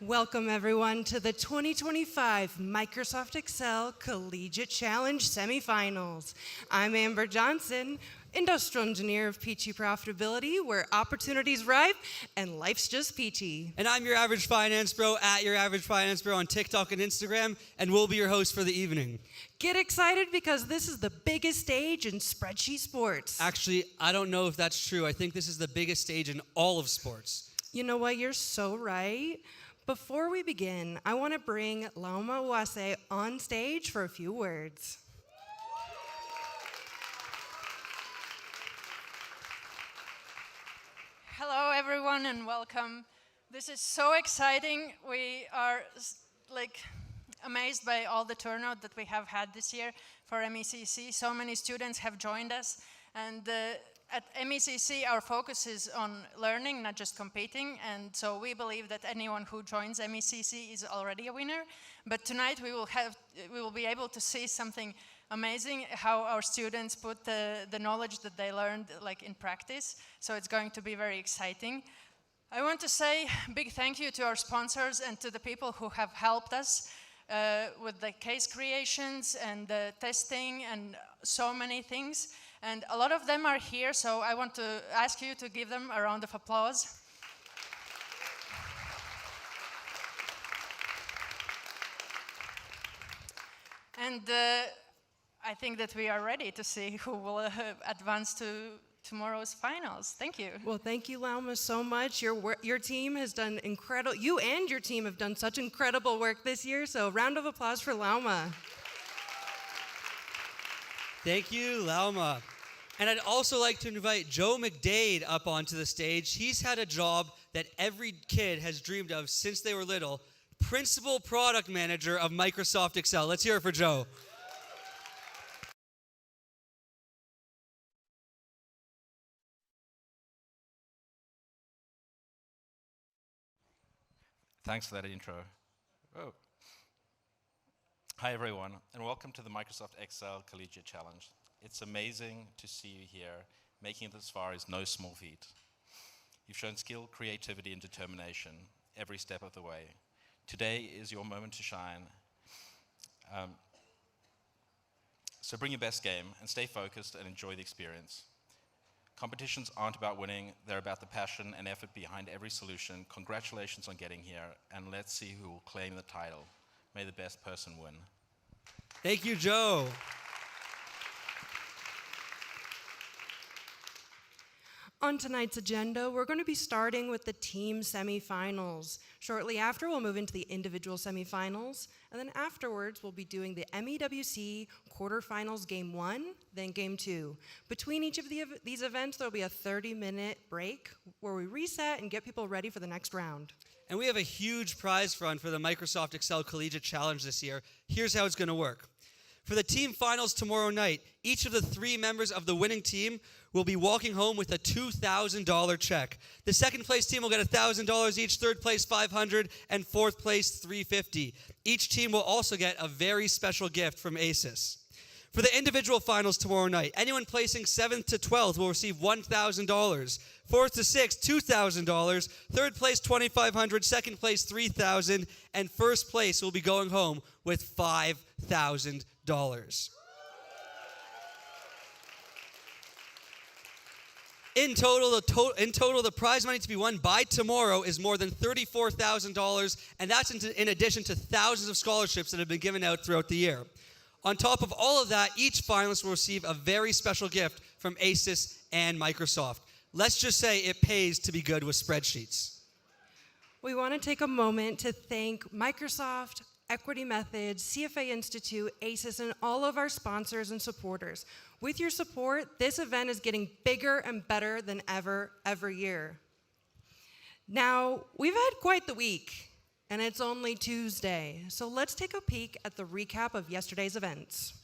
Welcome everyone to the 2025 Microsoft Excel Collegiate Challenge Semifinals. I'm Amber Johnson, Industrial Engineer of Peachy Profitability, where opportunity's ripe and life's just peachy. And I'm your average finance bro at your average finance bro on TikTok and Instagram, and we'll be your host for the evening. Get excited because this is the biggest stage in spreadsheet sports. Actually, I don't know if that's true. I think this is the biggest stage in all of sports. You know what? You're so right. Before we begin, I want to bring Lauma Uwase on stage for a few words. Hello everyone and welcome. This is so exciting. We are amazed by all the turnout that we have had this year for MECC. So many students have joined us, and at MECC our focus is on learning, not just competing, and so we believe that anyone who joins MECC is already a winner. But tonight we will be able to see something amazing, how our students put the knowledge that they learned in practice. So it's going to be very exciting. I want to say a big thank you to our sponsors and to the people who have helped us with the case creations and the testing and so many things. And a lot of them are here, so I want to ask you to give them a round of applause. And I think that we are ready to see who will advance to tomorrow's finals. Thank you. Well, thank you, Lauma, so much. Your team has done incredible. You and your team have done such incredible work this year. So, round of applause for Lauma. Thank you, Lauma. And I'd also like to invite Joe McDade up onto the stage. He's had a job that every kid has dreamed of since they were little: Principal Product Manager of Microsoft Excel. Let's hear it for Joe. Thanks for that intro. Oh. Hi everyone, and welcome to the Microsoft Excel Collegiate Challenge. It's amazing to see you here. Making it this far is no small feat. You've shown skill, creativity, and determination every step of the way. Today is your moment to shine. So bring your best game and stay focused and enjoy the experience. Competitions aren't about winning, they're about the passion and effort behind every solution. Congratulations on getting here, and let's see who will claim the title. May the best person win. Thank you, Joe. On tonight's agenda, we're going to be starting with the team semifinals. Shortly after, we'll move into the individual semifinals, and then afterwards, we'll be doing the MEWC quarterfinals game 1, then game 2. Between each of these events, there'll be a 30-minute break where we reset and get people ready for the next round. And we have a huge prize fund for the Microsoft Excel Collegiate Challenge this year. Here's how it's going to work. For the team finals tomorrow night, each of the 3 members of the winning team will be walking home with a $2,000 check. The second place team will get $1,000 each, third place $500, and fourth place $350. Each team will also get a very special gift from ASUS. For the individual finals tomorrow night, anyone placing 7th to 12th will receive $1,000. 4th to 6th, $2,000. Third place, $2,500. Second place, $3,000. And first place will be going home with $5,000. In total, the prize money to be won by tomorrow is more than $34,000, and that's in addition to thousands of scholarships that have been given out throughout the year. On top of all of that, each finalist will receive a very special gift from ASUS and Microsoft. Let's just say it pays to be good with spreadsheets. We want to take a moment to thank Microsoft, Equity Methods, CFA Institute, ASUS, and all of our sponsors and supporters. With your support, this event is getting bigger and better than ever, every year. Now, we've had quite the week, and it's only Tuesday, so let's take a peek at the recap of yesterday's events.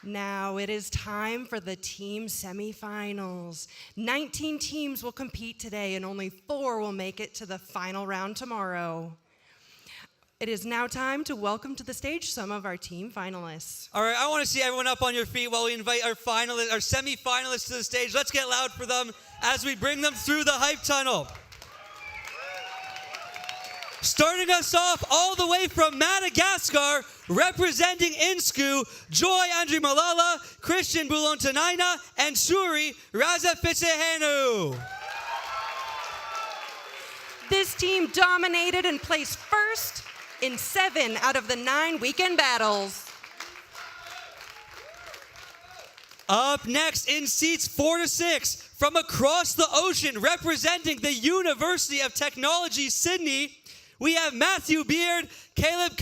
Now it is time for the team semifinals. 19 teams will compete today and only 4 will make it to the final round tomorrow. It is now time to welcome to the stage some of our team finalists. All right, I want to see everyone up on your feet while we invite our semi-finalists to the stage. Let's get loud for them as we bring them through the hype tunnel. Starting us off all the way from Madagascar, representing Insku, Joy Andri Malala, Christian Bulontanina, and Suri Razafitsehenu. This team dominated and placed first in 7 out of the 9 weekend battles. Up next in seats 4 to 6, from across the ocean, representing the University of Technology, Sydney, we have Matthew Beard, Caleb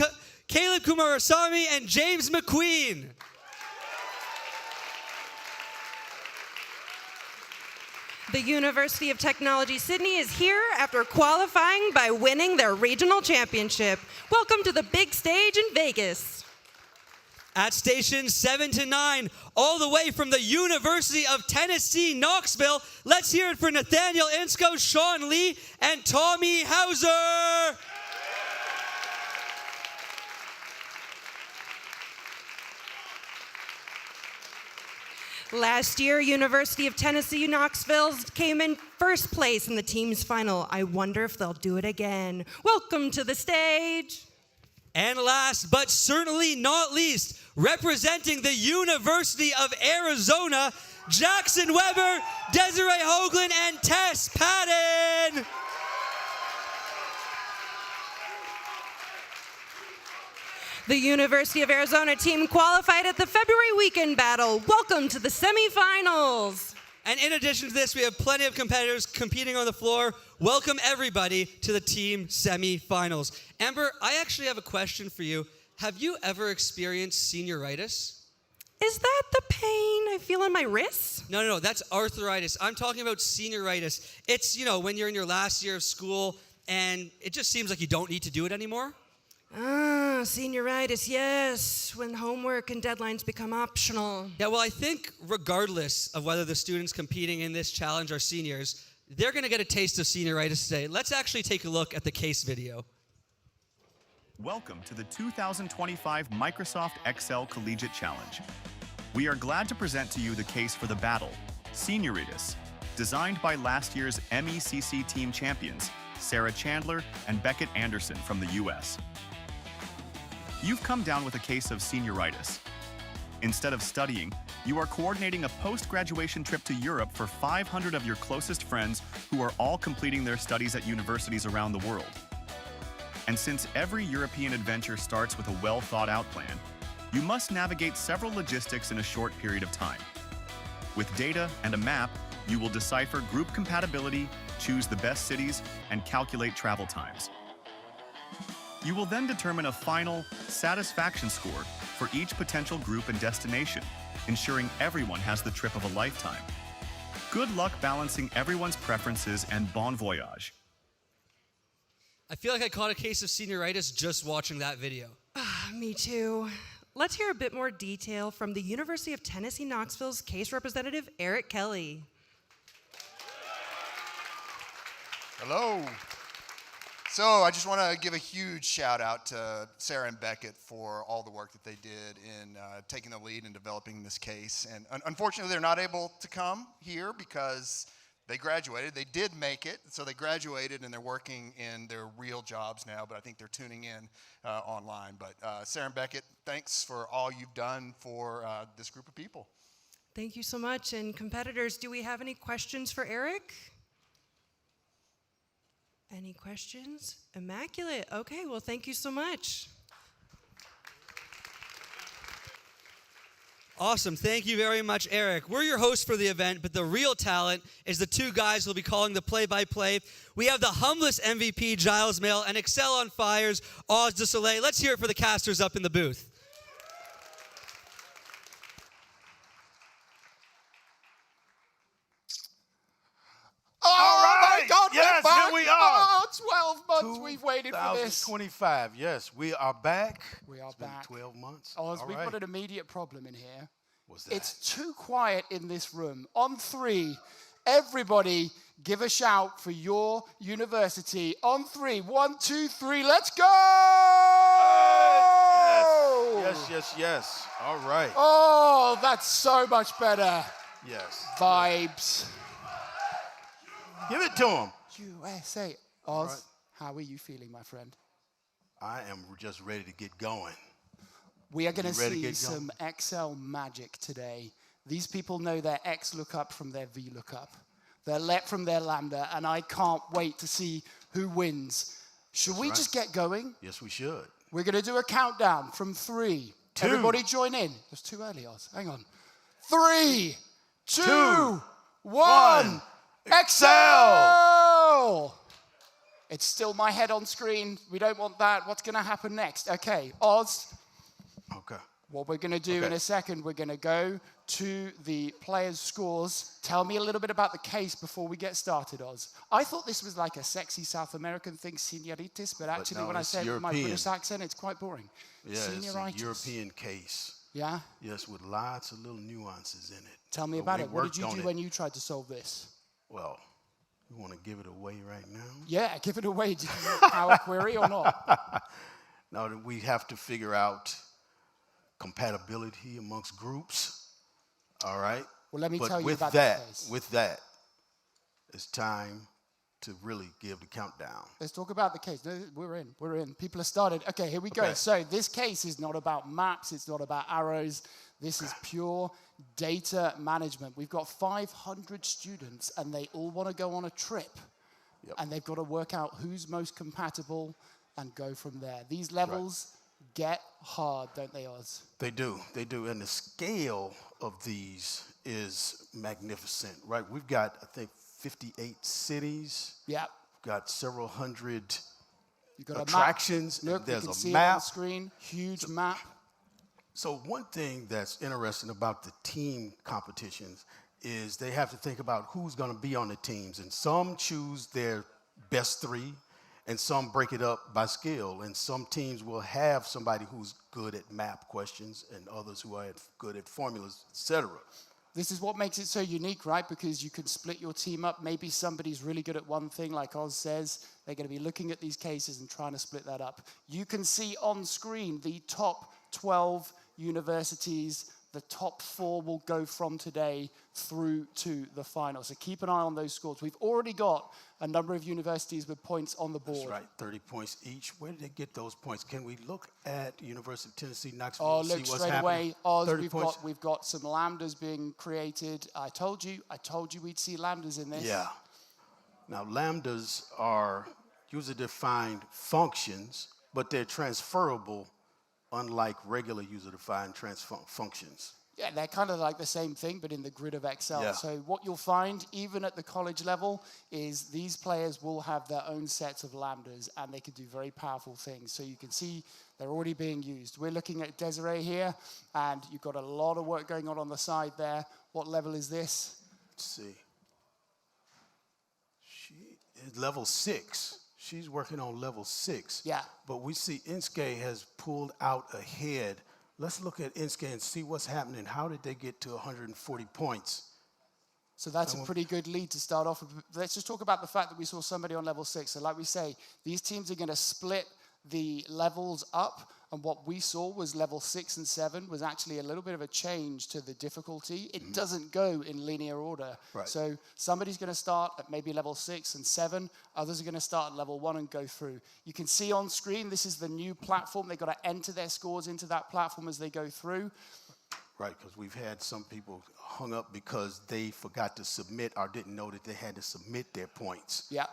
Kumarasamy, and James McQueen. The University of Technology Sydney is here after qualifying by winning their regional championship. Welcome to the big stage in Vegas. At stations 7 to 9, all the way from the University of Tennessee, Knoxville, let's hear it for Nathaniel Insko, Sean Lee, and Tommy Hauser. Last year, University of Tennessee, Knoxville came in first place in the team's final. I wonder if they'll do it again. Welcome to the stage. And last, but certainly not least, representing the University of Arizona, Jackson Weber, Desiree Hoagland, and Tess Patton. The University of Arizona team qualified at the February weekend battle. Welcome to the semifinals. And in addition to this, we have plenty of competitors competing on the floor. Welcome everybody to the team semifinals. Amber, I actually have a question for you. Have you ever experienced senioritis? Is that the pain I feel in my wrists? No, that's arthritis. I'm talking about senioritis. It's, when you're in your last year of school and it just seems like you don't need to do it anymore. Senioritis, yes, when homework and deadlines become optional. Yeah, well, I think regardless of whether the students competing in this challenge are seniors, they're going to get a taste of senioritis today. Let's actually take a look at the case video. Welcome to the 2025 Microsoft Excel Collegiate Challenge. We are glad to present to you the case for the battle, Senioritis, designed by last year's MECC team champions, Sarah Chandler and Beckett Anderson from the US. You've come down with a case of senioritis. Instead of studying, you are coordinating a post-graduation trip to Europe for 500 of your closest friends who are all completing their studies at universities around the world. And since every European adventure starts with a well-thought-out plan, you must navigate several logistics in a short period of time. With data and a map, you will decipher group compatibility, choose the best cities, and calculate travel times. You will then determine a final satisfaction score for each potential group and destination, ensuring everyone has the trip of a lifetime. Good luck balancing everyone's preferences and bon voyage. I feel like I caught a case of senioritis just watching that video. Me too. Let's hear a bit more detail from the University of Tennessee, Knoxville's case representative, Eric Kelly. Hello. So I just want to give a huge shout out to Sarah and Beckett for all the work that they did in taking the lead in developing this case. And unfortunately, they're not able to come here because they graduated. They did make it, so they graduated and they're working in their real jobs now, but I think they're tuning in online. But Sarah and Beckett, thanks for all you've done for this group of people. Thank you so much. And competitors, do we have any questions for Eric? Any questions? Immaculate. Okay, well, thank you so much. Awesome. Thank you very much, Eric. We're your hosts for the event, but the real talent is the two guys who'll be calling the play-by-play. We have the humblest MVP, Giles Mail, and Excel on Fire's Oz de Soleil. Let's hear it for the casters up in the booth. Yes, here we are. 12 months we've waited for this. 2025. Yes, we are back. We are It's been back. 12 months. Oz, All we've right. got an immediate problem in here. What's that? It's too quiet in this room. On 3, everybody give a shout for your university. On 3, 1, 2, 3, let's go! Yes. All right. Oh, that's so much better. Yes. Vibes. Give it to him. USA. Oz, right. how are you feeling, my friend? I am just ready to get going. We are going to ready to see get some Excel magic today. These people know their X lookup from their V lookup, their let from their lambda, and I can't wait to see who wins. Should we just get going? Yes, we should. We're going to do a countdown from 3. 2. Everybody join in. It's too early, Oz. Hang on. 3, 2, 1. Excel! It's still my head on screen. We don't want that. What's going to happen next? Okay, Oz. Okay. What we're going to do in a second, we're going to go to the players' scores. Tell me a little bit about the case before we get started, Oz. I thought this was like a sexy South American thing, senioritis, but actually no, when I it's say it with my European. British accent, it's quite boring. Yeah, it's a Senioritis. European case. Yeah? Yes, with lots of little nuances in it. Tell me But about we it. What did you worked do on when it. you tried to solve this? Well, you want to give it away right now? Yeah, give it away. Did you use Power Query or not? Now that we have to figure out compatibility amongst groups. All right. Well, let me But tell you with about that, the case. with that, it's time to really give the countdown. Let's talk about the case. No, we're in. People have started. Okay, here we go. Okay. So this case is not about maps. It's not about arrows. This is pure data management. We've got 500 students, and they all want to go on a trip. Yep. And they've got to work out who's most compatible and go from there. These levels get hard, don't they, Oz? They do. And the scale of these is magnificent, right? We've got, I think, 58 cities. Yeah. We've got several hundred You've got attractions. a map. Look, There's you can a see it on map. the screen. Huge map. So one thing that's interesting about the team competitions is they have to think about who's going to be on the teams. And some choose their best 3, and some break it up by skill. And some teams will have somebody who's good at map questions and others who are good at formulas, etc. This is what makes it so unique, right? Because you can split your team up. Maybe somebody's really good at one thing, like Oz says. They're going to be looking at these cases and trying to split that up. You can see on screen the top 12 universities. The top 4 will go from today through to the final. So keep an eye on those scores. We've already got a number of universities with points on the board. That's right, 30 points each. Where did they get those points? Can we look at University of Tennessee, Knoxville, Oh, and see look what's straight happening? away. Oz, 30 points. we've got some lambdas being created. I told you we'd see lambdas in this. Yeah. Now, lambdas are user-defined functions, but they're transferable, unlike regular user-defined functions. Yeah, they're kind of like the same thing, but in the grid of Excel. Yeah. So what you'll find, even at the college level, is these players will have their own sets of lambdas, and they can do very powerful things. So you can see they're already being used. We're looking at Desiree here, and you've got a lot of work going on the side there. What level is this? Let's see. She is level 6. She's working on level 6. Yeah. But we see Inske has pulled out ahead. Let's look at Inske and see what's happening. How did they get to 140 points? So that's a pretty good lead to start off with. Let's just talk about the fact that we saw somebody on level 6. So like we say, these teams are going to split the levels up. And what we saw was level 6 and 7 was actually a little bit of a change to the difficulty. It doesn't go in linear order. Right. So somebody's going to start at maybe level 6 and 7. Others are going to start at level 1 and go through. You can see on screen, this is the new platform. They've got to enter their scores into that platform as they go through. Right, because we've had some people hung up because they forgot to submit or didn't know that they had to submit their points. Yeah.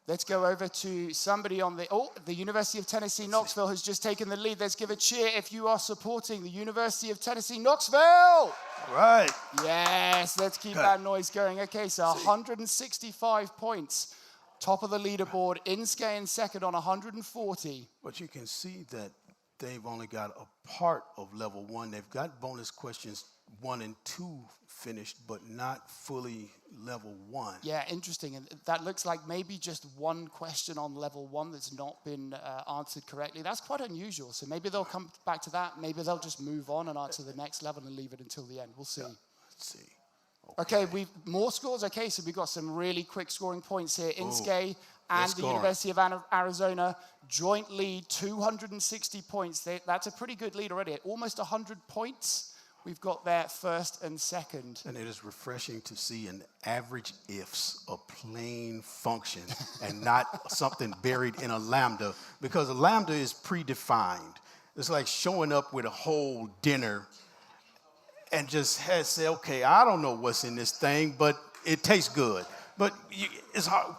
Let's go over to somebody on the University of Tennessee, Knoxville has just taken the lead. Let's give a cheer if you are supporting the University of Tennessee, Knoxville. Right. Yes, let's keep that noise going. Okay, so 165 points. Top of the leaderboard. Inske in second on 140. But you can see that they've only got a part of level 1. They've got bonus questions 1 and 2 finished, but not fully level 1. Yeah, interesting. And that looks like maybe just one question on level 1 that's not been answered correctly. That's quite unusual. So maybe they'll come back to that. Maybe they'll just move on and answer the next level and leave it until the end. We'll see. Let's see. Okay, we've more scores. Okay, so we've got some really quick scoring points here. Inske and the scoring. University of Arizona joint lead, 260 points. That's a pretty good lead already. Almost 100 points. We've got there first and second. And it is refreshing to see an average ifs, a plain function, and not something buried in a lambda, because a lambda is predefined. It's like showing up with a whole dinner and just say, okay, I don't know what's in this thing, but it tastes good. But it's hard.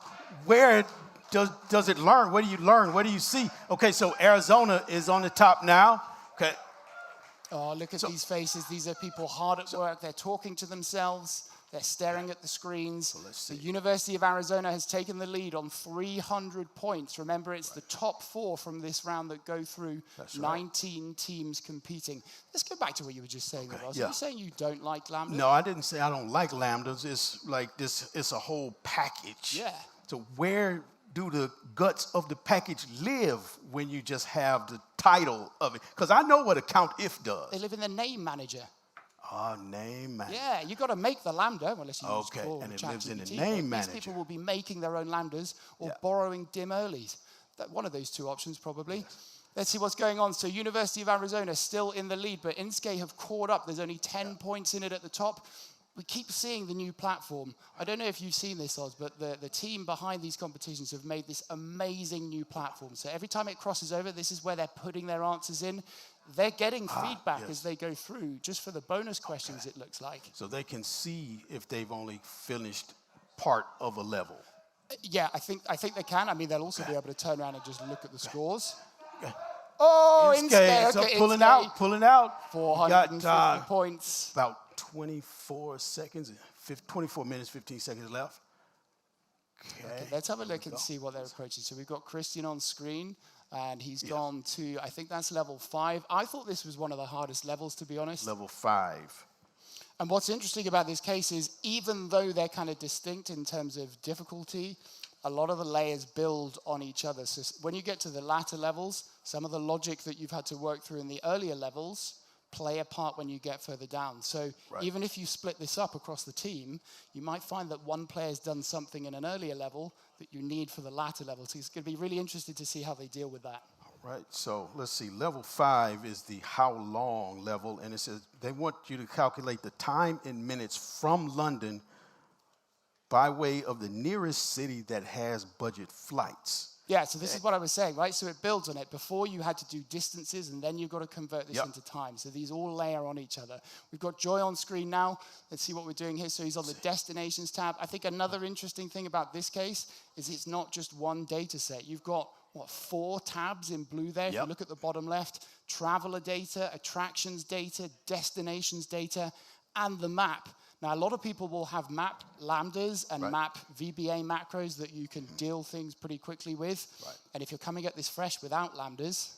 Where does it learn? What do you learn? What do you see? Okay, so Arizona is on the top now. Okay. Oh, look at these faces. These are people hard at work. They're talking to themselves. They're staring at the screens. The University of Arizona has taken the lead on 300 points. Remember, it's the top 4 from this round that go through. That's 19 teams competing. Let's go back to what you were just saying, Ross. Are you saying you don't like lambdas? No, I didn't say I don't like lambdas. It's like this, it's a whole package. Yeah. So where do the guts of the package live when you just have the title of it? Because I know what a count if does. They live in the name manager. Name manager. Yeah, you got to make the lambda, unless you use Okay, Claude and or it lives in the ChatGPT, name but manager. These people will be making their own lambdas or borrowing dim earlies. One of those two options, probably. Yes. Let's see what's going on. So University of Arizona still in the lead, but Inske have caught up. There's only 10 points in it at the top. We keep seeing the new platform. I don't know if you've seen this, Oz, but the team behind these competitions have made this amazing new platform. So every time it crosses over, this is where they're putting their answers in. They're getting feedback as they go through, just for the bonus questions, it looks like. So they can see if they've only finished part of a level. Yeah, I think they can. I mean, they'll also be able to turn around and just look at the scores. Oh, Inske. So Okay, pulling Inske. out. 450 points. About 24 seconds, 24 minutes, 15 seconds left. Okay, let's have a look and see what they're approaching. So we've got Christian on screen, and he's gone to, I think that's level 5. I thought this was one of the hardest levels, to be honest. Level 5. And what's interesting about this case is, even though they're kind of distinct in terms of difficulty, a lot of the layers build on each other. So when you get to the latter levels, some of the logic that you've had to work through in the earlier levels play a part when you get further down. So even if you split this up across the team, you might find that one player's done something in an earlier level that you need for the latter level. So it's going to be really interesting to see how they deal with that. All right, so let's see. Level 5 is the how long level, and it says they want you to calculate the time in minutes from London by way of the nearest city that has budget flights. Yeah, so this is what I was saying, right? So it builds on it. Before you had to do distances, and then you've got to convert this into time. So these all layer on each other. We've got Joy on screen now. Let's see what we're doing here. So he's on the destinations tab. I think another interesting thing about this case is it's not just one data set. You've got, 4 tabs in blue there. If you look at the bottom left, traveler data, attractions data, destinations data, and the map. Now, a lot of people will have map lambdas and map VBA macros that you can deal things pretty quickly with. And if you're coming at this fresh without lambdas,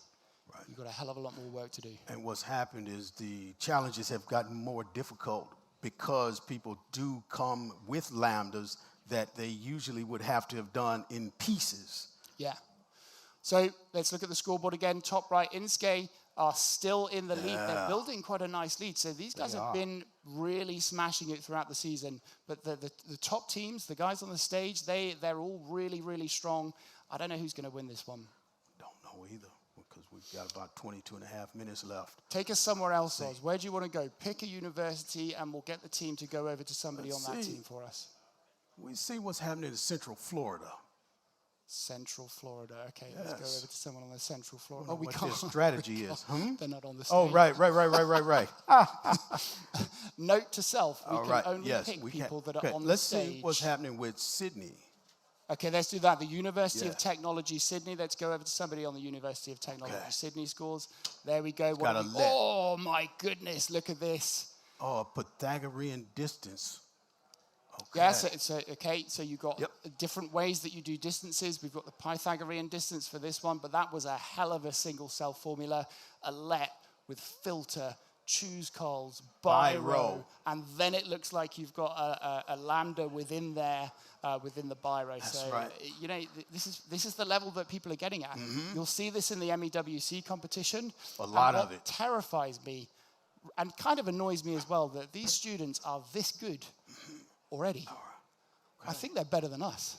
you've got a hell of a lot more work to do. And what's happened is the challenges have gotten more difficult because people do come with lambdas that they usually would have to have done in pieces. Yeah. So let's look at the scoreboard again. Top right, Inske are still in the lead. They're building quite a nice lead. So these guys have been really smashing it throughout the season. But the top teams, the guys on the stage, they're all really, really strong. I don't know who's going to win this one. Don't know either, because we've got about 22 and a half minutes left. Take us somewhere else, Oz. Where do you want to go? Pick a university, and we'll get the team to go over to somebody on that team for us. We see what's happening in Central Florida. Central Florida. Okay, let's go over to someone on the Central Florida. Oh, we what can't. their strategy is. They're not on the stage. Oh, right. Note to self, we All can right. only pick people that are on the stage. Let's see what's happening with Sydney. Okay, let's do that. The University of Technology, Sydney. Let's go over to somebody on the University of Technology, Sydney scores. There we go. Oh, my goodness, look at this. Oh, a Pythagorean distance. Okay. Yeah, so you've got different ways that you do distances. We've got the Pythagorean distance for this one, but that was a hell of a single cell formula, a let with filter choose calls by By row, row. and then it looks like you've got a lambda within there, within the by row. That's so, right. you know, this is the level that people are getting at. You'll see this in the MEWC competition. A lot and of what it. terrifies me, and kind of annoys me as well, that these students are this good already. I think they're better than us.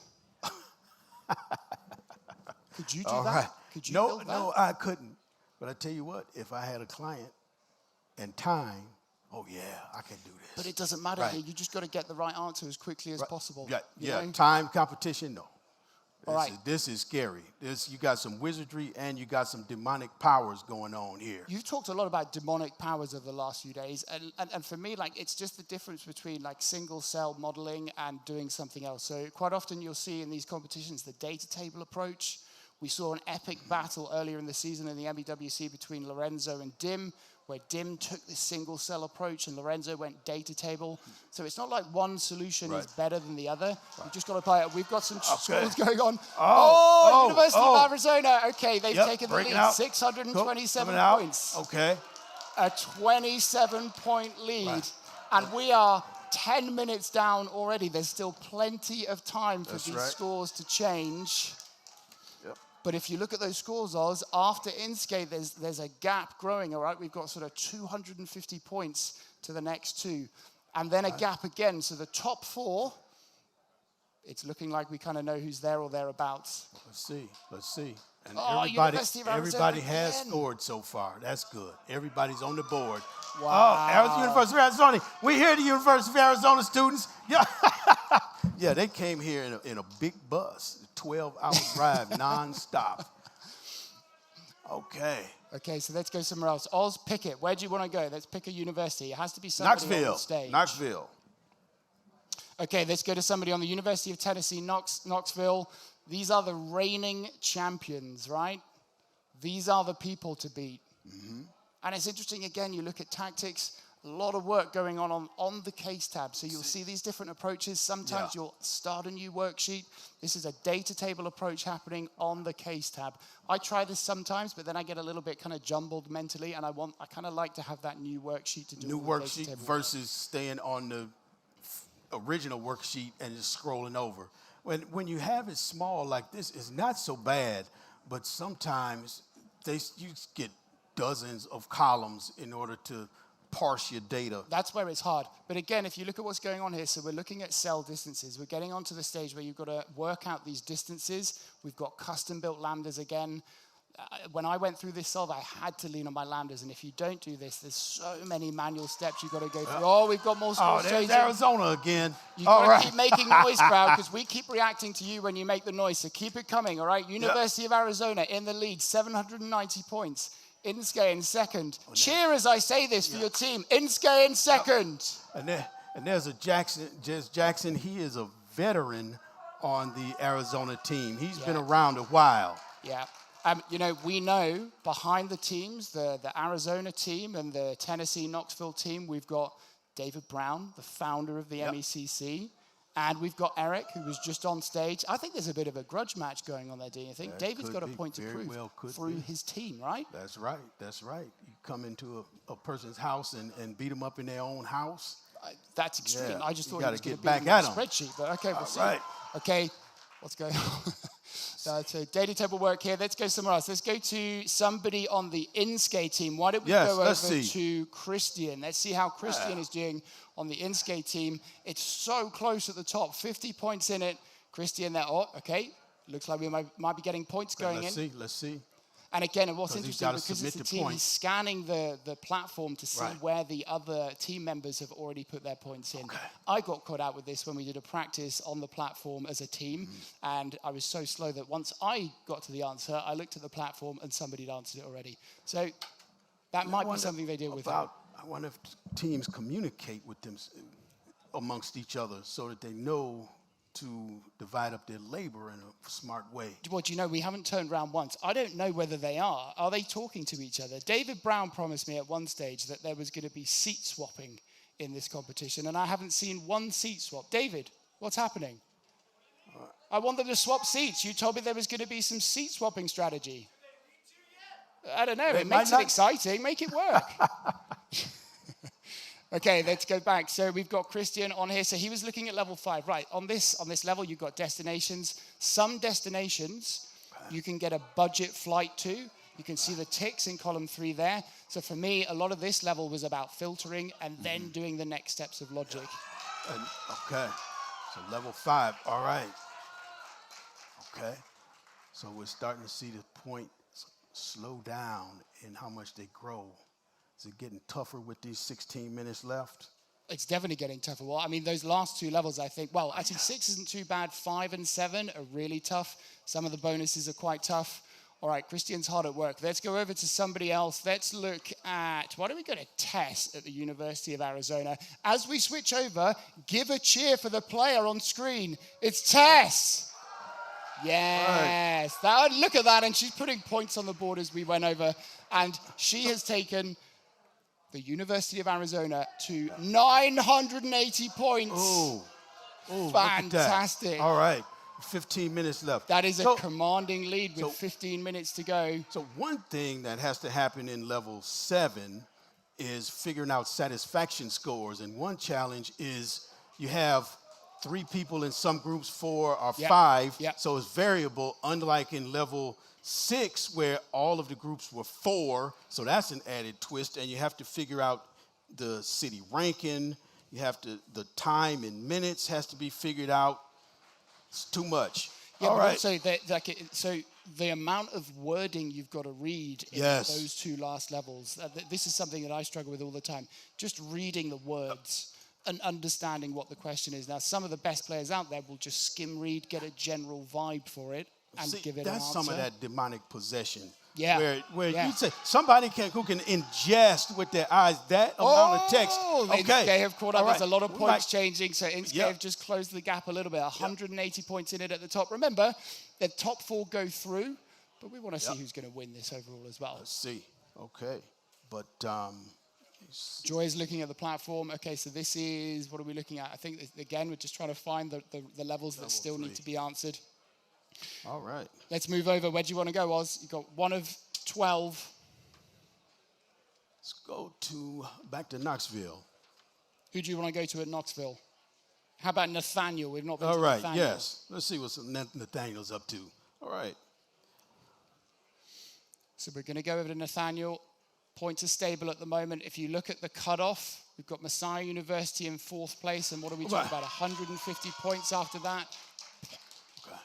Could you do All that? right. Could you No, build that? no, I couldn't. But I tell you what, if I had a client and time, oh yeah, I can do this. But it doesn't matter Right. here. You just got to get the right answer as quickly as possible. Yeah, you yeah. know? Time competition, no. All right. This is scary. You got some wizardry and you got some demonic powers going on here. You've talked a lot about demonic powers over the last few days, and for me, like, it's just the difference between like single cell modeling and doing something else. So quite often you'll see in these competitions the data table approach. We saw an epic battle earlier in the season in the MEWC between Lorenzo and Dim, where Dim took this single cell approach and Lorenzo went data table. So it's not like one solution is better than the other. You've just got to play it. We've got some scores going on. University of Arizona. Okay, they've taken the lead. 627 points. Okay. A 27-point lead. And we are 10 minutes down already. There's still plenty of time for these scores to change. But if you look at those scores, Oz, after Inskate, there's a gap growing, all right? We've got sort of 250 points to the next two. And then a gap again. So the top four, it's looking like we kind of know who's there or thereabouts. Let's see. And University of Arizona everybody has again. scored so far. That's good. Everybody's on the board. Wow. Oh, University of Arizona. We here, the University of Arizona students. Yeah, yeah, they came here in a big bus, 12-hour drive, nonstop. Okay. Okay, so let's go somewhere else. Oz, pick it. Where do you want to go? Let's pick a university. It has to be somebody on the stage. Knoxville. Okay, let's go to somebody on the University of Tennessee, Knoxville. These are the reigning champions, right? These are the people to beat. And it's interesting, again, you look at tactics, a lot of work going on the case tab. So you'll see these different approaches. Sometimes you'll start a new worksheet. This is a data table approach happening on the case tab. I try this sometimes, but then I get a little bit kind of jumbled mentally, and I kind of like to have that new worksheet to do New all the data worksheet table. versus staying on the original worksheet and just scrolling over. When you have it small like this, it's not so bad, but sometimes you get dozens of columns in order to parse your data. That's where it's hard. But again, if you look at what's going on here, so we're looking at cell distances. We're getting onto the stage where you've got to work out these distances. We've got custom-built lambdas again. When I went through this solve, I had to lean on my lambdas. And if you don't do this, there's so many manual steps you've got to go through. Oh, we've got more scores there's changing. Arizona again. You've got to keep making noise, crowd, because we keep reacting to you when you make the noise. So keep it coming, all right? University of Arizona in the lead, 790 points. Inske in second. Cheer as I say this for your team. Inske in second. And there's a Jackson. He is a veteran on the Arizona team. He's been around a while. Yeah. You know, we know behind the teams, the Arizona team and the Tennessee Knoxville team, we've got David Brown, the founder of the MECC, and we've got Eric, who was just on stage. I think there's a bit of a grudge match going on there, do you think? David's got a point to prove through his team, right? That's right. You come into a person's house and beat them up in their own house. That's extreme. I just thought he was going to back be at in the him. spreadsheet, but okay, we'll see. Right. Okay, what's going on? So data table work here. Let's go somewhere else. Let's go to somebody on the Inske team. Why don't we go over to Christian? Let's see how Christian is doing on the Inske team. It's so close at the top, 50 points in it. Christian there. Oh, okay. Looks like we might be getting points going in. Let's see. And again, what's interesting, gotta because it's the submit the team, he's points. scanning the platform to see where the other team members have already put their points in. I got caught out with this when we did a practice on the platform as a team, and I was so slow that once I got to the answer, I looked at the platform and somebody had answered it already. So that might be something they deal with. I wonder if teams communicate with them amongst each other so that they know to divide up their labor in a smart way. Well, do you know, we haven't turned around once. I don't know whether they are. Are they talking to each other? David Brown promised me at one stage that there was going to be seat swapping in this competition, and I haven't seen one seat swap. David, what's happening? I want them to swap seats. You told me there was going to be some seat swapping strategy. I don't know. It makes it exciting. Make it work. Okay, let's go back. So we've got Christian on here. So he was looking at level 5. Right, on this level, you've got destinations. Some destinations you can get a budget flight to. You can see the ticks in column 3 there. So for me, a lot of this level was about filtering and then doing the next steps of logic. Okay, so level 5, all right. Okay, so we're starting to see the point slow down in how much they grow. Is it getting tougher with these 16 minutes left? It's definitely getting tougher. Well, I mean, those last 2 levels, I think, well, actually 6 isn't too bad. 5 and 7 are really tough. Some of the bonuses are quite tough. All right, Christian's hard at work. Let's go over to somebody else. Let's look at, why don't we go to Tess at the University of Arizona? As we switch over, give a cheer for the player on screen. It's Tess. Yes. That, look at that, and she's putting points on the board as we went over. And she has taken the University of Arizona to 980 points. Oh, fantastic. All right, 15 minutes left. That is a commanding lead with 15 minutes to go. So one thing that has to happen in level 7 is figuring out satisfaction scores. And one challenge is you have 3 people in some groups, 4 or 5. Yep. So it's variable, unlike in level 6 where all of the groups were 4. So that's an added twist. And you have to figure out the city ranking. You have to, the time in minutes has to be figured out. It's too much. Yeah, all but right. also so the amount of wording you've got to read in those 2 last levels, this is something that I struggle with all the time. Just reading the words and understanding what the question is. Now, some of the best players out there will just skim read, get a general vibe for it, and give it an answer. That's some of that demonic possession. Yeah. Where you say somebody who can ingest with their eyes that amount of text. Okay. They have caught up. All right. There's a lot of points changing. So Inkscape have just closed the gap a little bit. 180 points in it at the top. Remember, the top 4 go through, but we want to see who's going to win this overall as well. Let's see. Okay. But Joy is looking at the platform. Okay, so this is, what are we looking at? I think, again, we're just trying to find the levels that still need to be answered. All right. Let's move over. Where do you want to go, Oz? You've got 1 of 12. Let's go back to Knoxville. Who do you want to go to at Knoxville? How about Nathaniel? We've not been All to right, Nathaniel. yes. Let's see what Nathaniel's up to. All right. So we're going to go over to Nathaniel. Points are stable at the moment. If you look at the cutoff, we've got Messiah University in 4th place. And what are we talking about? 150 points after that.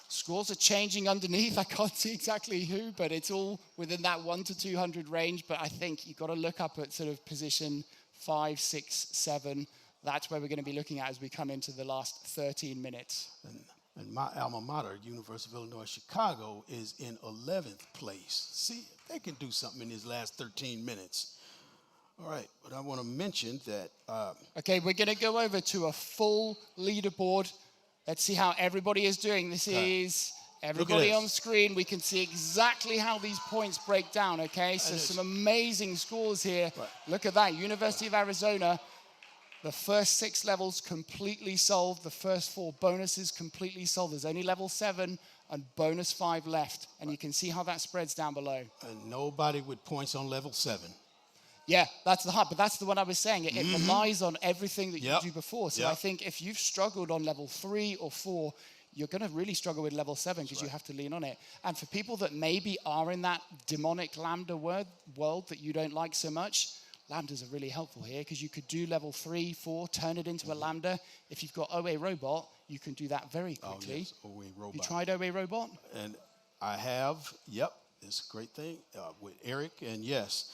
Scores are changing underneath. I can't see exactly who, but it's all within that 1 to 200 range. But I think you've got to look up at sort of position 5, 6, 7. That's where we're going to be looking at as we come into the last 13 minutes. And my alma mater, University of Illinois Chicago, is in 11th place. See, they can do something in these last 13 minutes. All right, but I want to mention that. Okay, we're going to go over to a full leaderboard. Let's see how everybody is doing. This is everybody on screen. We can see exactly how these points break down, okay? So some amazing scores here. Right. Look at that. University of Arizona, the first 6 levels completely solved. The first 4 bonuses completely solved. There's only level 7 and bonus 5 left. And you can see how that spreads down below. And nobody with points on level 7. Yeah, that's the hard, but that's the one I was saying. It relies on everything that you do before. So Yep. I think if you've struggled on level 3 or 4, you're going to really struggle with level 7 because you have to lean on it. And for people that maybe are in that demonic lambda world that you don't like so much, lambdas are really helpful here because you could do level 3, 4, turn it into a lambda. If you've got OA Robot, you can do that very quickly. Oh, yes, OA Robot. You tried OA Robot? And I have, it's a great thing with Eric, and yes,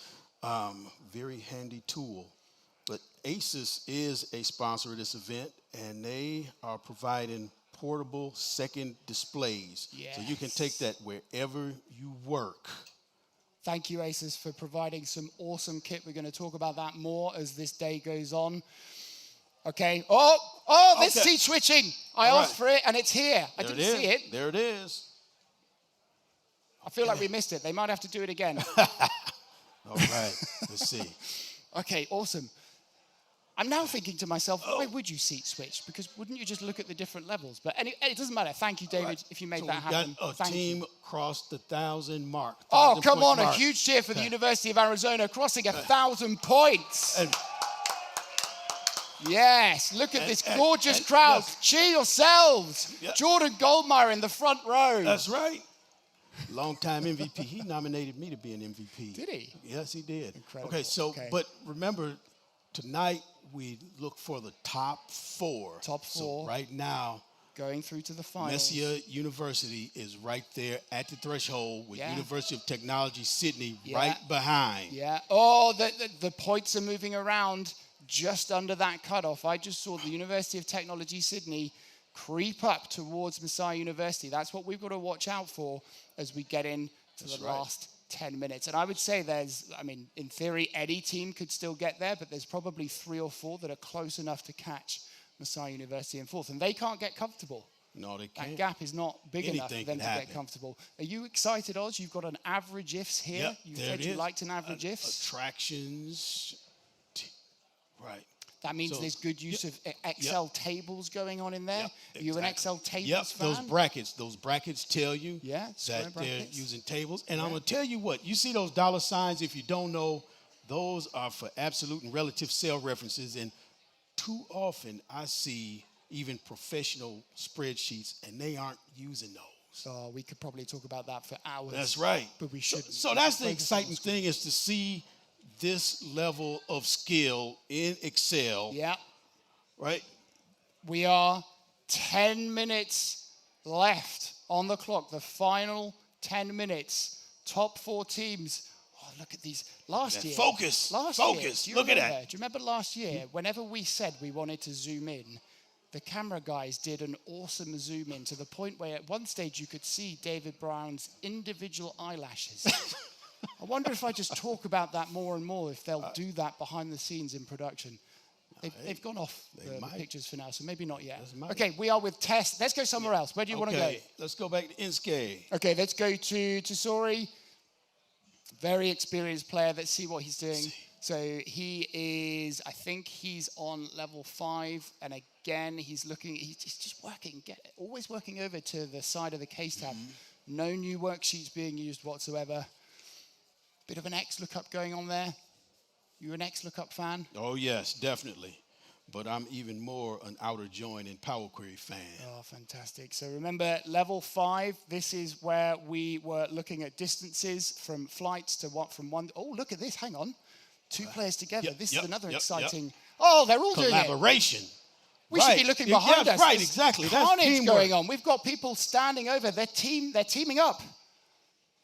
very handy tool. But ASUS is a sponsor of this event, and they are providing portable second displays. Yes. So you can take that wherever you work. Thank you, ASUS, for providing some awesome kit. We're going to talk about that more as this day goes on. Okay. There's seat switching. I asked for it, and it's here. I didn't see it. There it is. I feel like we missed it. They might have to do it again. All right. Let's see. Okay, awesome. I'm now thinking to myself, why would you seat switch? Because wouldn't you just look at the different levels? But it doesn't matter. Thank you, David, if you made that happen. Got a Thank team you. crossed the 1,000 mark. Oh, 1,000 come point on. mark. A huge cheer for the University of Arizona crossing 1,000 points. Yes, look at this gorgeous crowd. yes. Cheer yourselves. Yeah. Jordan Goldmeyer in the front row. That's right. Longtime MVP. He nominated me to be an MVP. Did he? Yes, he did. Incredible. Okay, so, Okay. but remember, tonight we look for the top 4. Top 4. So right now, Going through to the finals. Messier University is right there at the threshold with Yeah. University of Technology Sydney Yeah. right behind. Yeah. Oh, the points are moving around just under that cutoff. I just saw the University of Technology Sydney creep up towards Messiah University. That's what we've got to watch out for as we get into the last 10 minutes. And I would say in theory, any team could still get there, but there's probably 3 or 4 that are close enough to catch Messiah University in 4th. And they can't get comfortable. No, they can't. That gap is not big enough for Anything them to can get happen. comfortable. Are you excited, Oz? You've got an average ifs here. Yep, You there said it you is. liked an average ifs. Attractions. Right. That means So, there's good use of Excel tables going on in there. Yep, Are you an exactly. Excel tables Yep, fan? those brackets tell you Yeah, square that they're brackets. using tables. And I'm going to tell you what, you see those dollar signs, if you don't know, those are for absolute and relative cell references. And too often I see even professional spreadsheets and they aren't using those. So we could probably talk about that for hours. That's right. But we shouldn't. So that's the Focus on exciting thing, is to see this level of skill in Excel, Yeah. right? We are 10 minutes left on the clock. The final 10 minutes. Top 4 teams. Oh, look at these. Last year. Focus. Last Focus. year, do you Look at remember? that. Do you remember last year, whenever we said we wanted to zoom in, the camera guys did an awesome zoom in to the point where at one stage you could see David Brown's individual eyelashes. I wonder if I just talk about that more and more, if they'll do that behind the scenes in production. They've gone off the pictures for now, so maybe not yet. Okay, we are with Tess. Let's go somewhere else. Where do you want to go? Let's go back to Inske. Okay, let's go to Sori. Very experienced player. Let's see what he's doing. So he is, I think he's on level 5. And again, he's just working, always working over to the side of the case tab. No new worksheets being used whatsoever. Bit of an X lookup going on there. You an X lookup fan? Oh, yes, definitely. But I'm even more an outer join and Power Query fan. Oh, fantastic. So remember, level 5, this is where we were looking at distances from flights to from one. Oh, look at this. Hang on. 2 players together. This is another exciting. Oh, they're all doing it. Collaboration. We should be looking behind us. Right, There's exactly. That's carnage teamwork. going on. We've got people standing over. They're teaming up.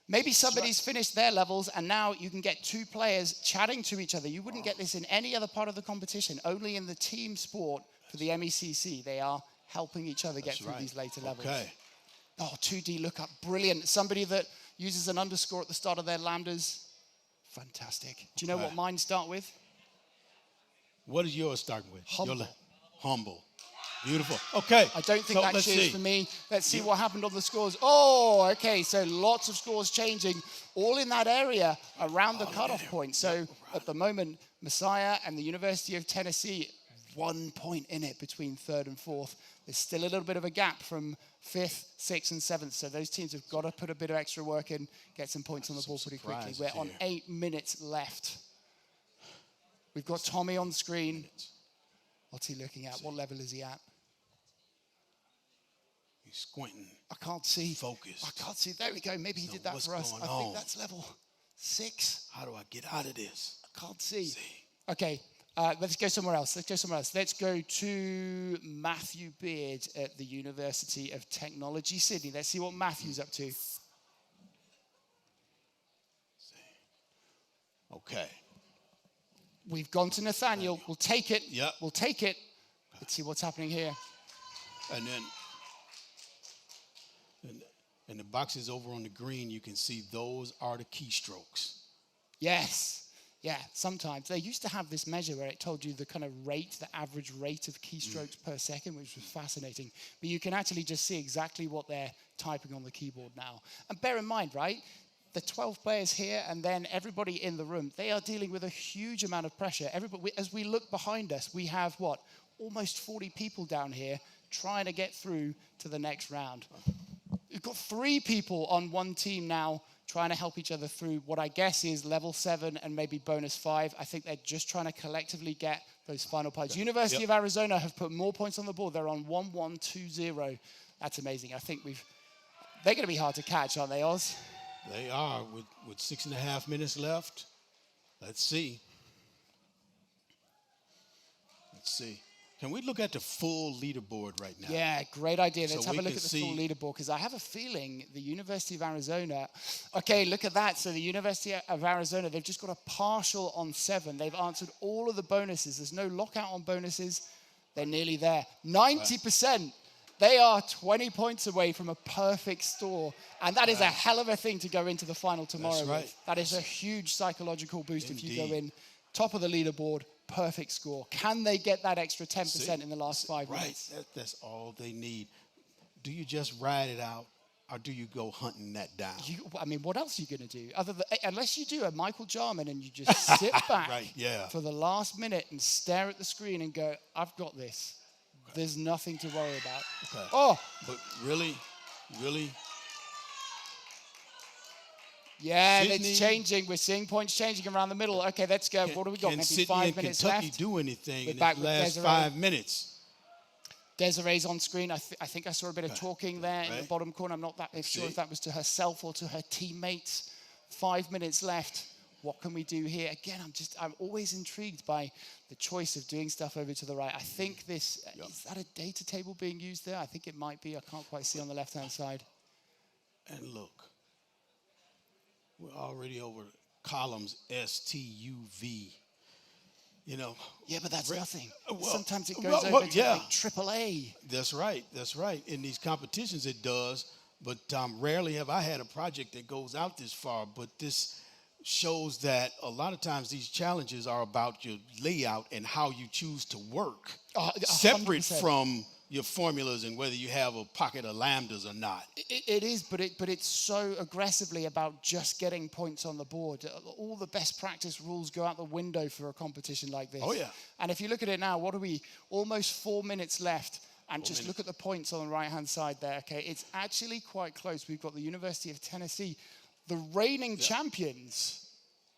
Maybe somebody's finished their levels and now you can get 2 players chatting to each other. You wouldn't get this in any other part of the competition. Only in the team sport for the MECC, they are helping each other get through these later levels. Okay. Oh, 2D lookup, brilliant. Somebody that uses an underscore at the start of their lambdas. Fantastic. Do you know what mine start with? What is yours starting with? Humble. Humble. Beautiful. Okay. I don't think that let's cheers see. for me. Let's see what happened on the scores. Oh, okay. So lots of scores changing, all in that area around the cutoff point. So at the moment, Messiah and the University of Tennessee, 1 point in it between 3rd and 4th. There's still a little bit of a gap from 5th, 6th, and 7th. So those teams have got to put a bit of extra work in, get some points on the board pretty quickly. We're on 8 minutes left. We've got Tommy on screen. What's he looking at? What level is he at? He's squinting. I can't see. Focus. I can't see. There we go. Maybe he did that what's for us. going I on? think that's level 6. How do I get out of this? I can't see. Okay, let's go somewhere else. Let's go to Matthew Beard at the University of Technology, Sydney. Let's see what Matthew's up to. Okay. We've gone to Nathaniel. We'll take it. Yep. We'll take it. Let's see what's happening here. And then and the boxes over on the green, you can see those are the keystrokes. Yes. Yeah, sometimes. They used to have this measure where it told you the kind of rate, the average rate of keystrokes per second, which was fascinating. But you can actually just see exactly what they're typing on the keyboard now. And bear in mind, right, the 12 players here and then everybody in the room, they are dealing with a huge amount of pressure. As we look behind us, we have what? Almost 40 people down here trying to get through to the next round. We've got 3 people on one team now trying to help each other through what I guess is level 7 and maybe bonus 5. I think they're just trying to collectively get those final points. University of Arizona have put more points on the board. They're on 1-1-2-0. That's amazing. I think they're going to be hard to catch, aren't they, Oz? They are with 6.5 minutes left. Let's see. Can we look at the full leaderboard right now? Yeah, great idea. So Let's have a look at the full leaderboard, because I have a feeling the University of Arizona, okay, look at that. So the University of Arizona, they've just got a partial on 7. They've answered all of the bonuses. There's no lockout on bonuses. They're nearly there. 90%. They are 20 points away from a perfect score. And that is a hell of a thing to go into the final tomorrow with. That is a huge psychological boost. Indeed. If you go in top of the leaderboard, perfect score. Can they get that extra 10% in the last 5 minutes? Right, that's all they need. Do you just ride it out, or do you go hunting that down? What else are you going to do? Unless you do a Michael Jarman and you just sit back for the last minute and stare at the screen and go, I've got this. Okay. There's nothing to worry about. Okay. Oh! But really? Yeah, Sydney, it's changing. We're seeing points changing around the middle. Okay, let's go. What do we got? Maybe Sydney 5 minutes Kentucky left. Do anything in back the last 5 minutes? Desiree's on screen. I think I saw a bit of talking there in the bottom corner. I'm not sure if that was to herself or to her teammates. 5 minutes left. What can we do here? Again, I'm always intrigued by the choice of doing stuff over to the right. I think is that a data table being used there? I think it might be. I can't quite see on the left-hand side. And look. We're already over columns S, T, U, V. Yeah, but that's nothing. Sometimes it goes over to like AAA. That's right. In these competitions it does, but rarely have I had a project that goes out this far. But this shows that a lot of times these challenges are about your layout and how you choose to work, separate from your formulas and whether you have a pocket of lambdas or not. It is, but it's so aggressively about just getting points on the board. All the best practice rules go out the window for a competition like this. Oh, yeah. And if you look at it now, what are we? Almost 4 minutes left. And just look at the points on the right-hand side there, okay? It's actually quite close. We've got the University of Tennessee. The reigning champions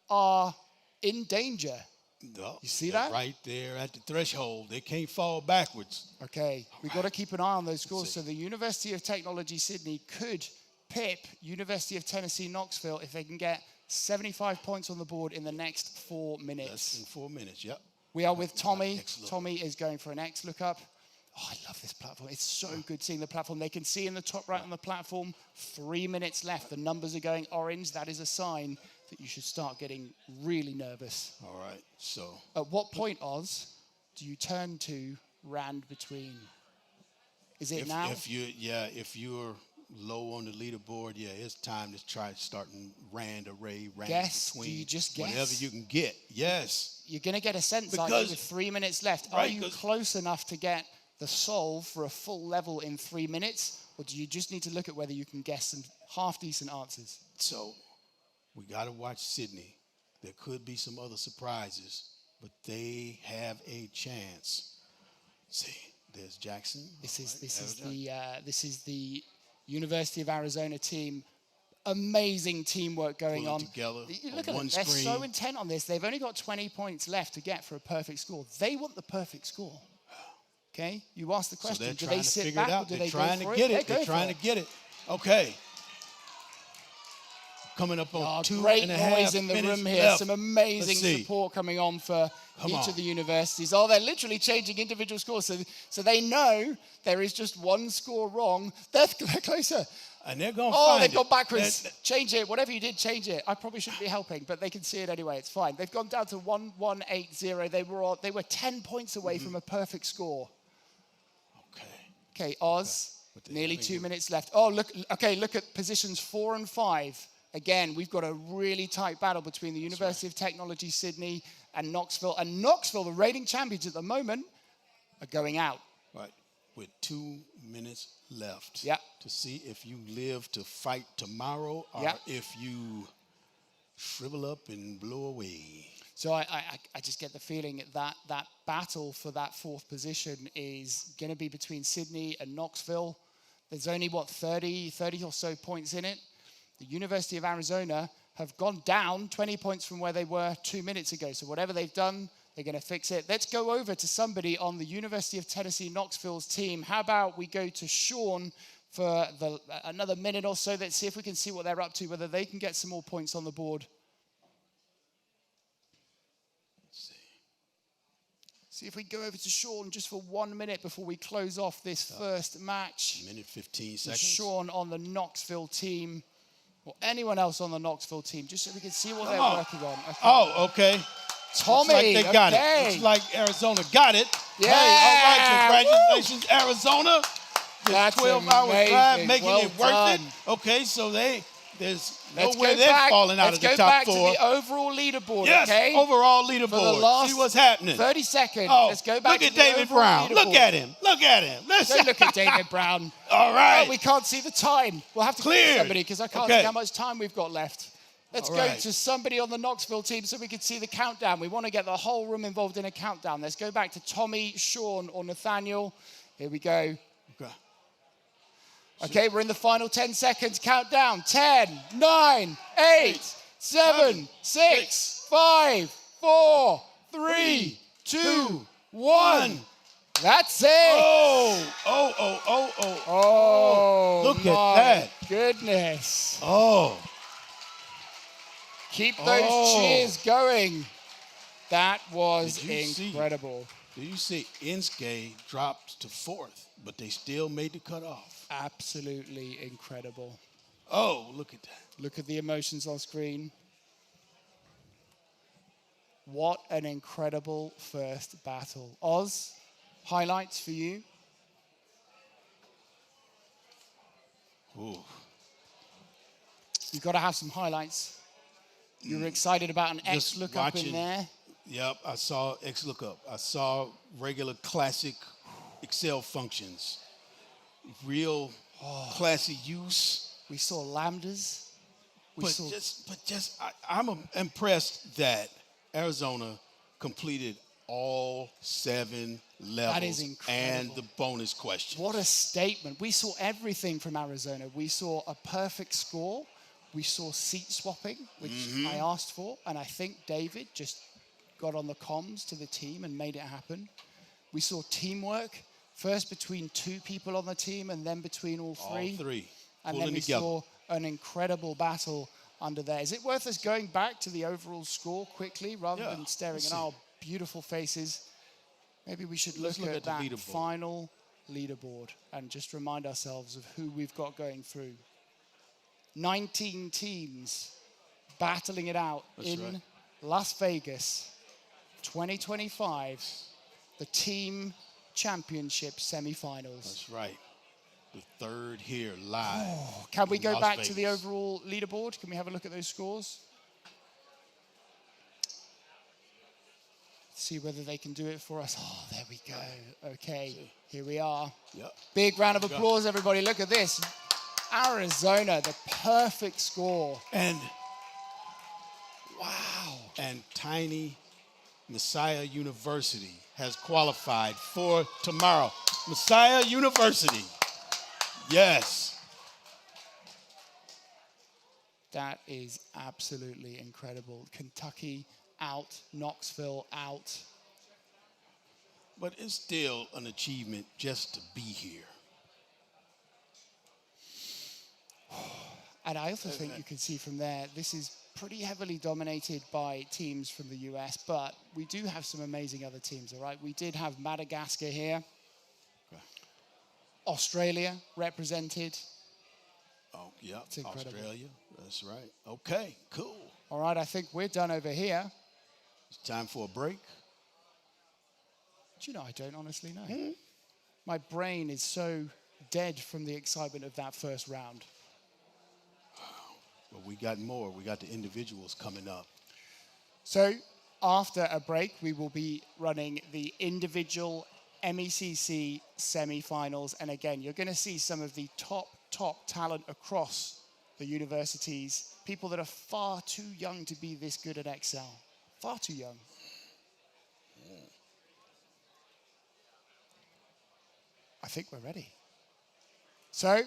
are in danger. You see that? Right there at the threshold. They can't fall backwards. Okay, we've got to keep an eye on those scores. So the University of Technology Sydney could pip University of Tennessee Knoxville if they can get 75 points on the board in the next 4 minutes. Less than 4 minutes, yep. We are with Tommy. Tommy is going for an X lookup. Oh, I love this platform. It's so good seeing the platform. They can see in the top right on the platform, 3 minutes left. The numbers are going orange. That is a sign that you should start getting really nervous. All right, so. At what point, Oz, do you turn to Rand between? Is it now? If you're low on the leaderboard, it's time to try starting Rand array, Rand between. Do you just guess? Whatever you can get, yes. You're going to get a sense, aren't you, with 3 minutes left. Are you close enough to get the solve for a full level in 3 minutes? Or do you just need to look at whether you can guess some half-decent answers? So we got to watch Sydney. There could be some other surprises, but they have a chance. See, there's Jackson. This is the University of Arizona team. Amazing teamwork going on. Together look at them. They're so intent on this. They've only got 20 points left to get for a perfect score. They want the perfect score. Okay, you ask the question. So do they sit back or do they go for it? They're trying to get it. Okay. Coming up on 2.5 great noise in the room here. Left. Some amazing support coming on for each of the universities. Oh, they're literally changing individual scores. So they know there is just one score wrong. They're closer. And they're going to find it. Oh, they've gone backwards. Change it. Whatever you did, change it. I probably shouldn't be helping, but they can see it anyway. It's fine. They've gone down to 1-1-8-0. They were 10 points away from a perfect score. Okay, Oz, nearly 2 minutes left. Oh, look at positions 4 and 5. Again, we've got a really tight battle between the University of Technology Sydney and Knoxville. And Knoxville, the reigning champions at the moment, are going out. Right, with 2 minutes left. Yeah. To see if you live to fight tomorrow or Yeah. if you shrivel up and blow away. So I just get the feeling that that battle for that 4th position is going to be between Sydney and Knoxville. There's only, 30 or so points in it. The University of Arizona have gone down 20 points from where they were 2 minutes ago. So whatever they've done, they're going to fix it. Let's go over to somebody on the University of Tennessee Knoxville's team. How about we go to Sean for another minute or so. Let's see if we can see what they're up to, whether they can get some more points on the board. See if we go over to Sean just for 1 minute before we close off this first match. Minute 15 seconds. Sean on the Knoxville team, or anyone else on the Knoxville team, just so we can see what they're on. working on. Okay. Oh, okay. Tommy, Looks like they got okay. it. Looks like Arizona got it. Yeah. Hey, all right, congratulations, Arizona. This That's 12-hour drive, amazing. making Well it worth done. it. Okay, so there's Let's nowhere go they're back. falling out Let's of the go top back 4. to the overall leaderboard, Yes, okay? overall For the leaderboard. last See what's happening. 30 seconds. Oh, Let's go back look to at the David overall Brown. leaderboard. Look at him. Look at him. Listen. Don't look at David Brown. All right. Oh, we can't see the time. We'll have to Cleared. clear somebody because I can't Okay. see how much time we've got left. Let's All go right. to somebody on the Knoxville team so we can see the countdown. We want to get the whole room involved in a countdown. Let's go back to Tommy, Sean, or Nathaniel. Here we go. Okay. Okay, we're in the final 10 seconds. Countdown. 10, 9, 8, 7, 6, 5, 4, 3, 2, 1. That's it. Oh. Oh, Look my at that. goodness. Oh. Keep those cheers going. That was Did you see? incredible. Do you see Inske dropped to 4th, but they still made the cutoff? Absolutely incredible. Oh, look at that. Look at the emotions on screen. What an incredible first battle. Oz, highlights for you? Ooh. You've got to have some highlights. You were excited about an X Just lookup in watching. there. Yep, I saw XLOOKUP. I saw regular classic Excel functions. Real classy use. We saw lambdas. I'm impressed that Arizona completed all 7 levels. That is incredible. And the bonus question. What a statement. We saw everything from Arizona. We saw a perfect score. We saw seat swapping, which I asked for. And I think David just got on the comms to the team and made it happen. We saw teamwork, first between 2 people on the team and then between all 3. All 3. And Pulling then we together. saw an incredible battle under there. Is it worth us going back to the overall score quickly rather than staring let's at see. our beautiful faces? Maybe we should Let's look look at at the that leaderboard. final leaderboard and just remind ourselves of who we've got going through. 19 teams battling it out in right. Las Vegas 2025, the team championship semifinals. That's right. The 3rd here live. Can we in go Las back to the Vegas. overall leaderboard? Can we have a look at those scores? See whether they can do it for us. Oh, there we go. Okay, here we are. Yep. Big round of applause, everybody. Look at this. Arizona, the perfect score. And Wow. and Tiny Messiah University has qualified for tomorrow. Messiah University. Yes. That is absolutely incredible. Kentucky out, Knoxville out. But it's still an achievement just to be here. And I also think you can see from there, this is pretty heavily dominated by teams from the US, but we do have some amazing other teams, all right? We did have Madagascar here. Australia represented. Oh, yeah. It's incredible. Australia. That's right. Okay, cool. All right, I think we're done over here. It's time for a break. Do you know, I don't honestly know. My brain is so dead from the excitement of that first round. But we got more. We got the individuals coming up. So after a break, we will be running the individual MECC semifinals. And again, you're going to see some of the top talent across the universities, people that are far too young to be this good at Excel. Far too young. I think we're ready. So,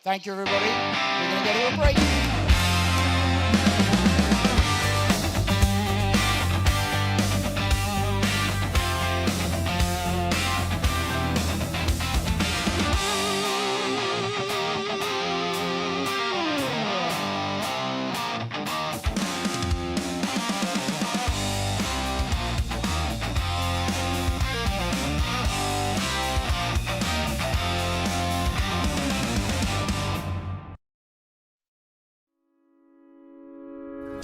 thank you, everybody. We're going to go to a break.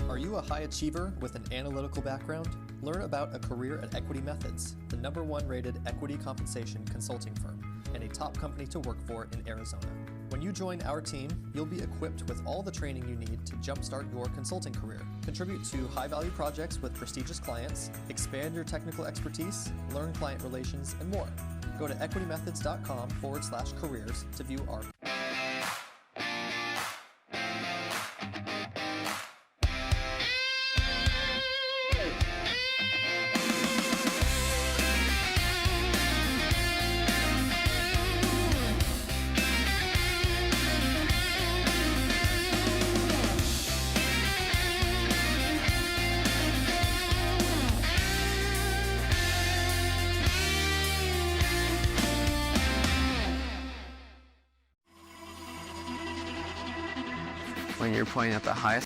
Are you a high achiever with an analytical background? Learn about a career at Equity Methods, the #1 rated equity compensation consulting firm and a top company to work for in Arizona. When you join our team, you'll be equipped with all the training you need to jumpstart your consulting career, contribute to high-value projects with prestigious clients, expand your technical expertise, learn client relations, and more. Go to equitymethods.com/careers to view our when you're playing at the highest.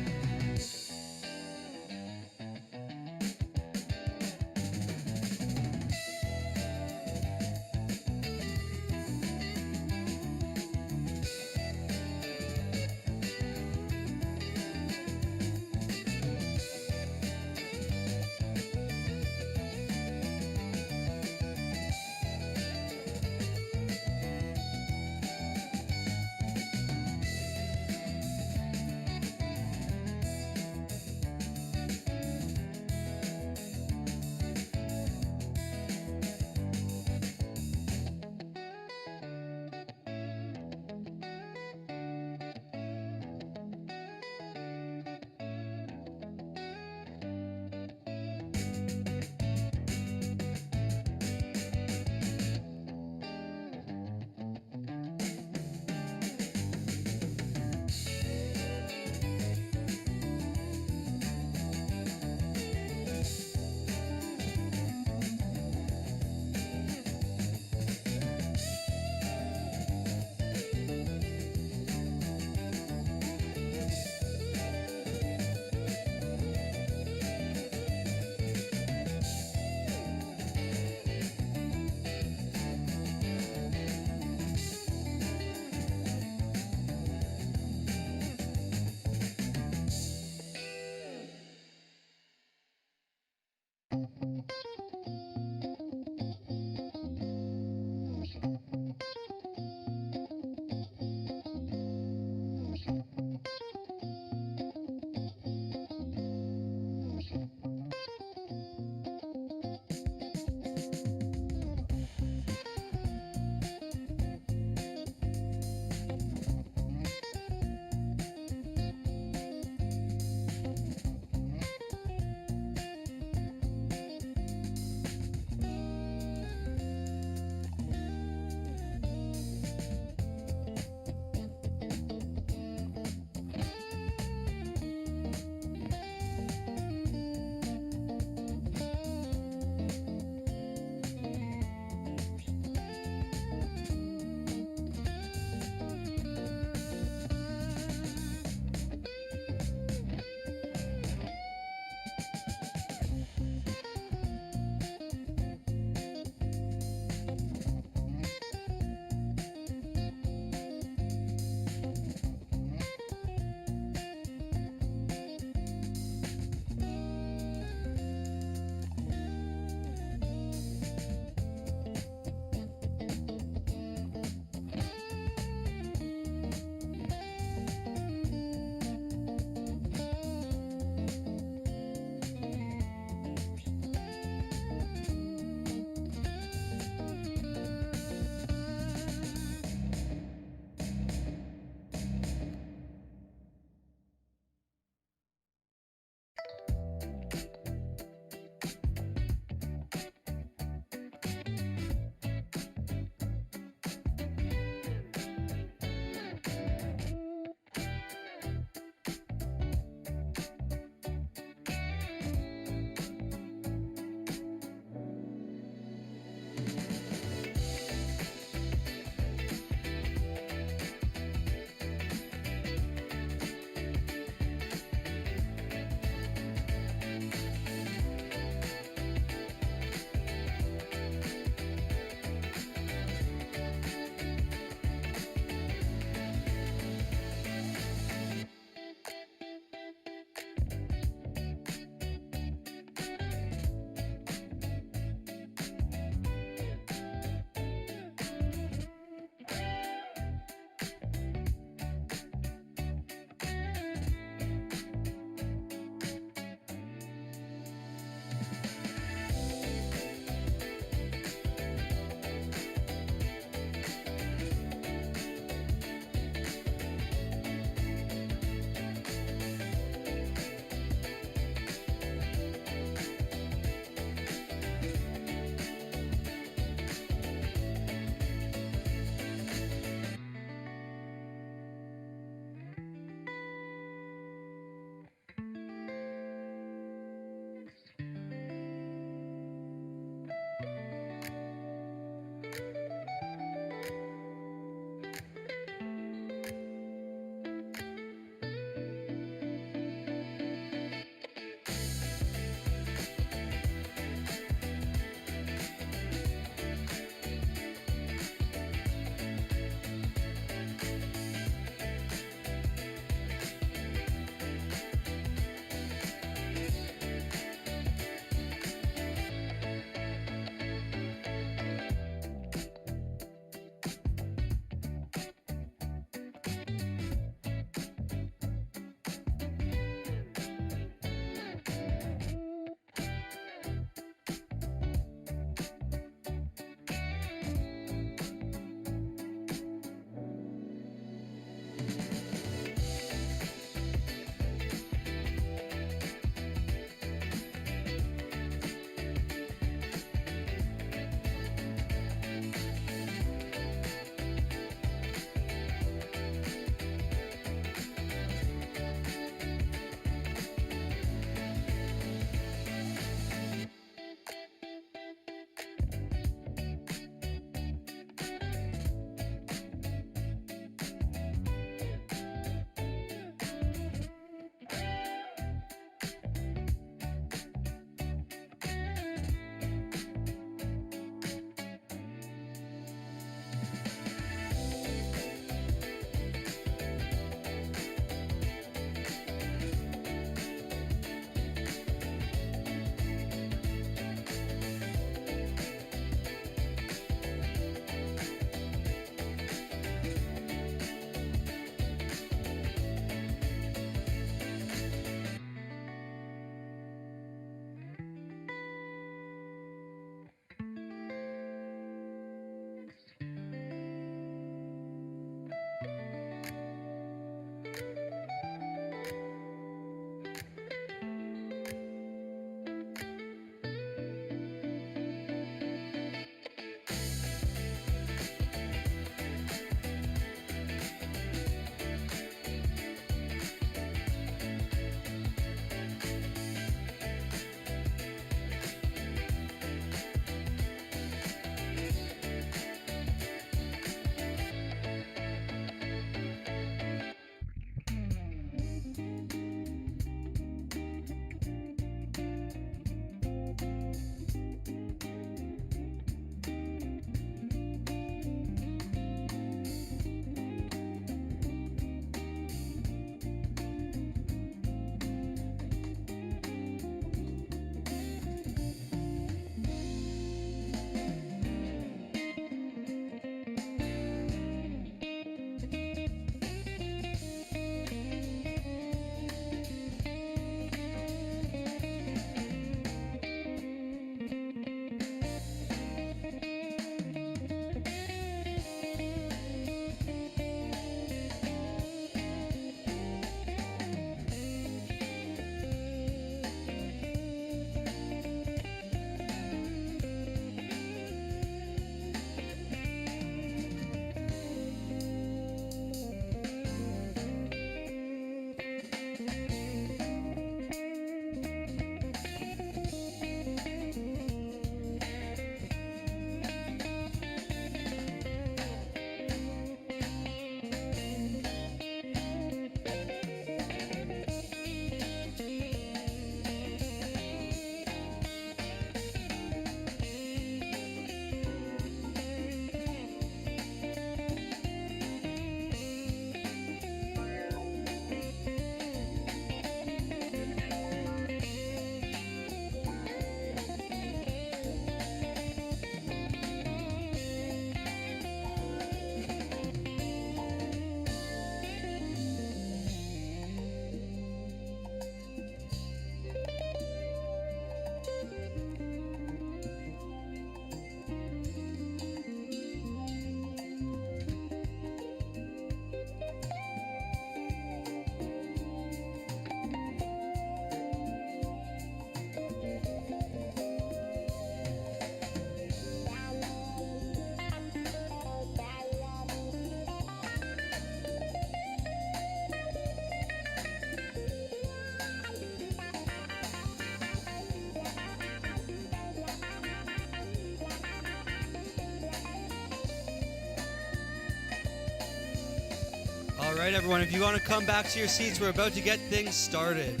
All right, everyone, if you want to come back to your seats, we're about to get things started.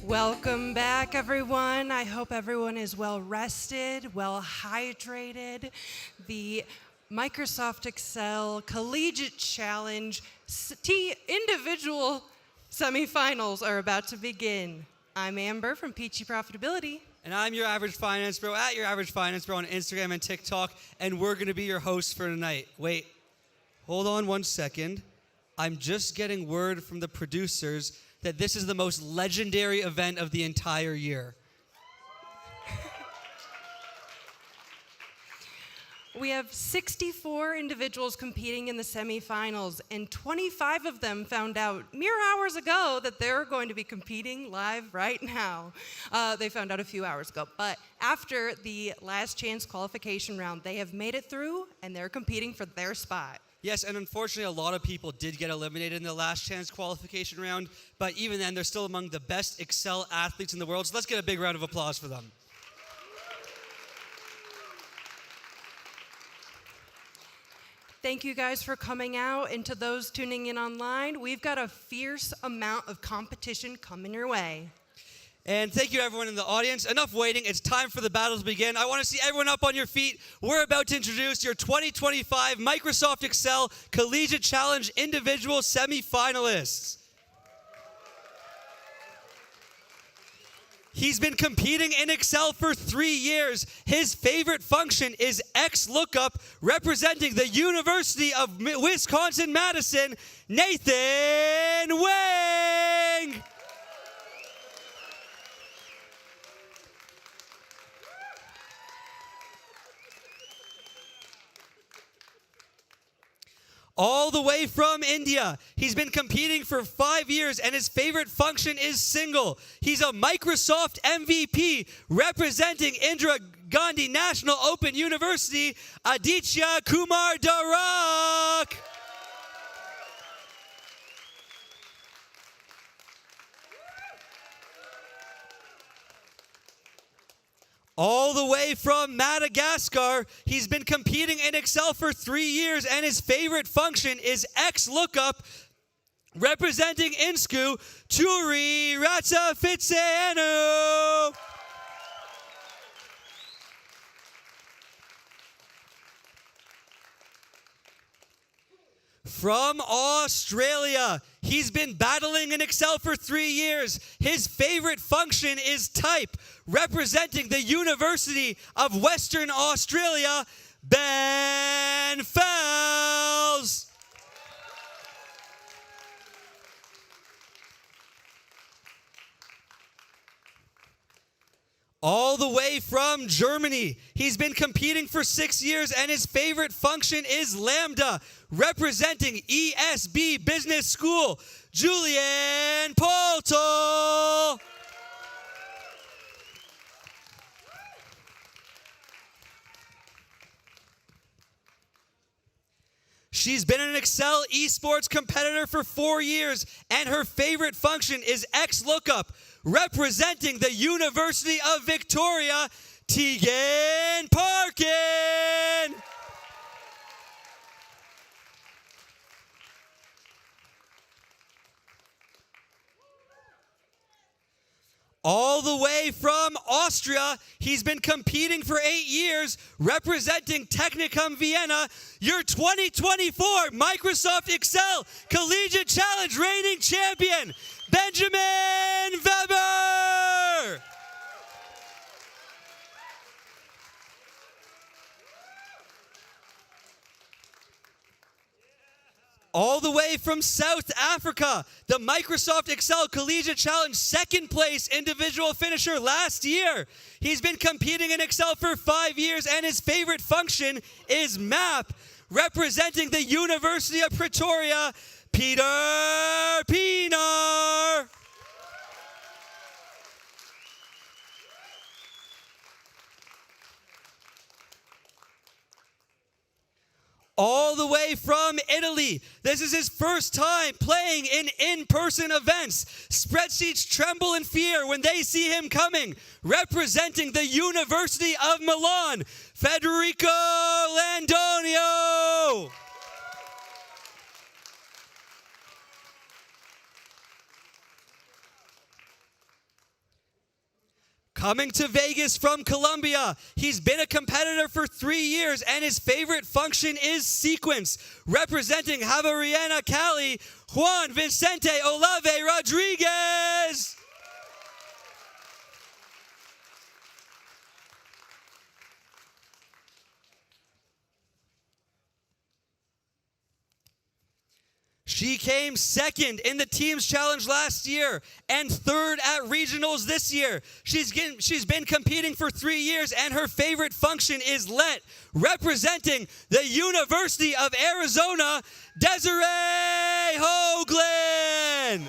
Welcome back, everyone. I hope everyone is well rested, well hydrated. The Microsoft Excel Collegiate Challenge individual semifinals are about to begin. I'm Amber from Peachy Profitability. And I'm your average finance bro, at your average finance bro on Instagram and TikTok, and we're going to be your hosts for tonight. Wait, hold on 1 second. I'm just getting word from the producers that this is the most legendary event of the entire year. We have 64 individuals competing in the semifinals, and 25 of them found out mere hours ago that they're going to be competing live right now. They found out a few hours ago, but after the last chance qualification round, they have made it through, and they're competing for their spot. Yes, and unfortunately, a lot of people did get eliminated in the last chance qualification round, but even then, they're still among the best Excel athletes in the world, so let's get a big round of applause for them. Thank you guys for coming out, and to those tuning in online, we've got a fierce amount of competition coming your way. And thank you, everyone in the audience. Enough waiting. It's time for the battle to begin. I want to see everyone up on your feet. We're about to introduce your 2025 Microsoft Excel Collegiate Challenge individual semifinalists. He's been competing in Excel for 3 years. His favorite function is XLOOKUP, representing the University of Wisconsin-Madison, Nathan Wang. All the way from India. He's been competing for 5 years, and his favorite function is single. He's a Microsoft MVP representing Indira Gandhi National Open University, Aditya Kumar Darak. All the way from Madagascar, he's been competing in Excel for 3 years, and his favorite function is XLOOKUP, representing Insku, Turi Ratsafitseanu. From Australia, he's been battling in Excel for 3 years. His favorite function is type, representing the University of Western Australia, Ben Fells. All the way from Germany, he's been competing for 6 years, and his favorite function is Lambda, representing ESB Business School, Julian Polto. She's been an Excel esports competitor for 4 years, and her favorite function is XLOOKUP, representing the University of Victoria, Tegan Parkin. All the way from Austria, he's been competing for 8 years, representing Technicum Vienna, your 2024 Microsoft Excel Collegiate Challenge reigning champion, Benjamin Weber. All the way from South Africa, the Microsoft Excel Collegiate Challenge second place individual finisher last year. He's been competing in Excel for 5 years, and his favorite function is map, representing the University of Pretoria, Peter Pienaar. All the way from Italy. This is his first time playing in in-person events. Spreadsheets tremble in fear when they see him coming. Representing the University of Milan, Federico Landonio. Coming to Vegas from Colombia, he's been a competitor for 3 years, and his favorite function is sequence. Representing Javeriana Cali, Juan Vicente Olave Rodriguez. She came second in the team's challenge last year and third at regionals this year. She's been competing for 3 years, and her favorite function is let. Representing the University of Arizona, Desiree Hoagland.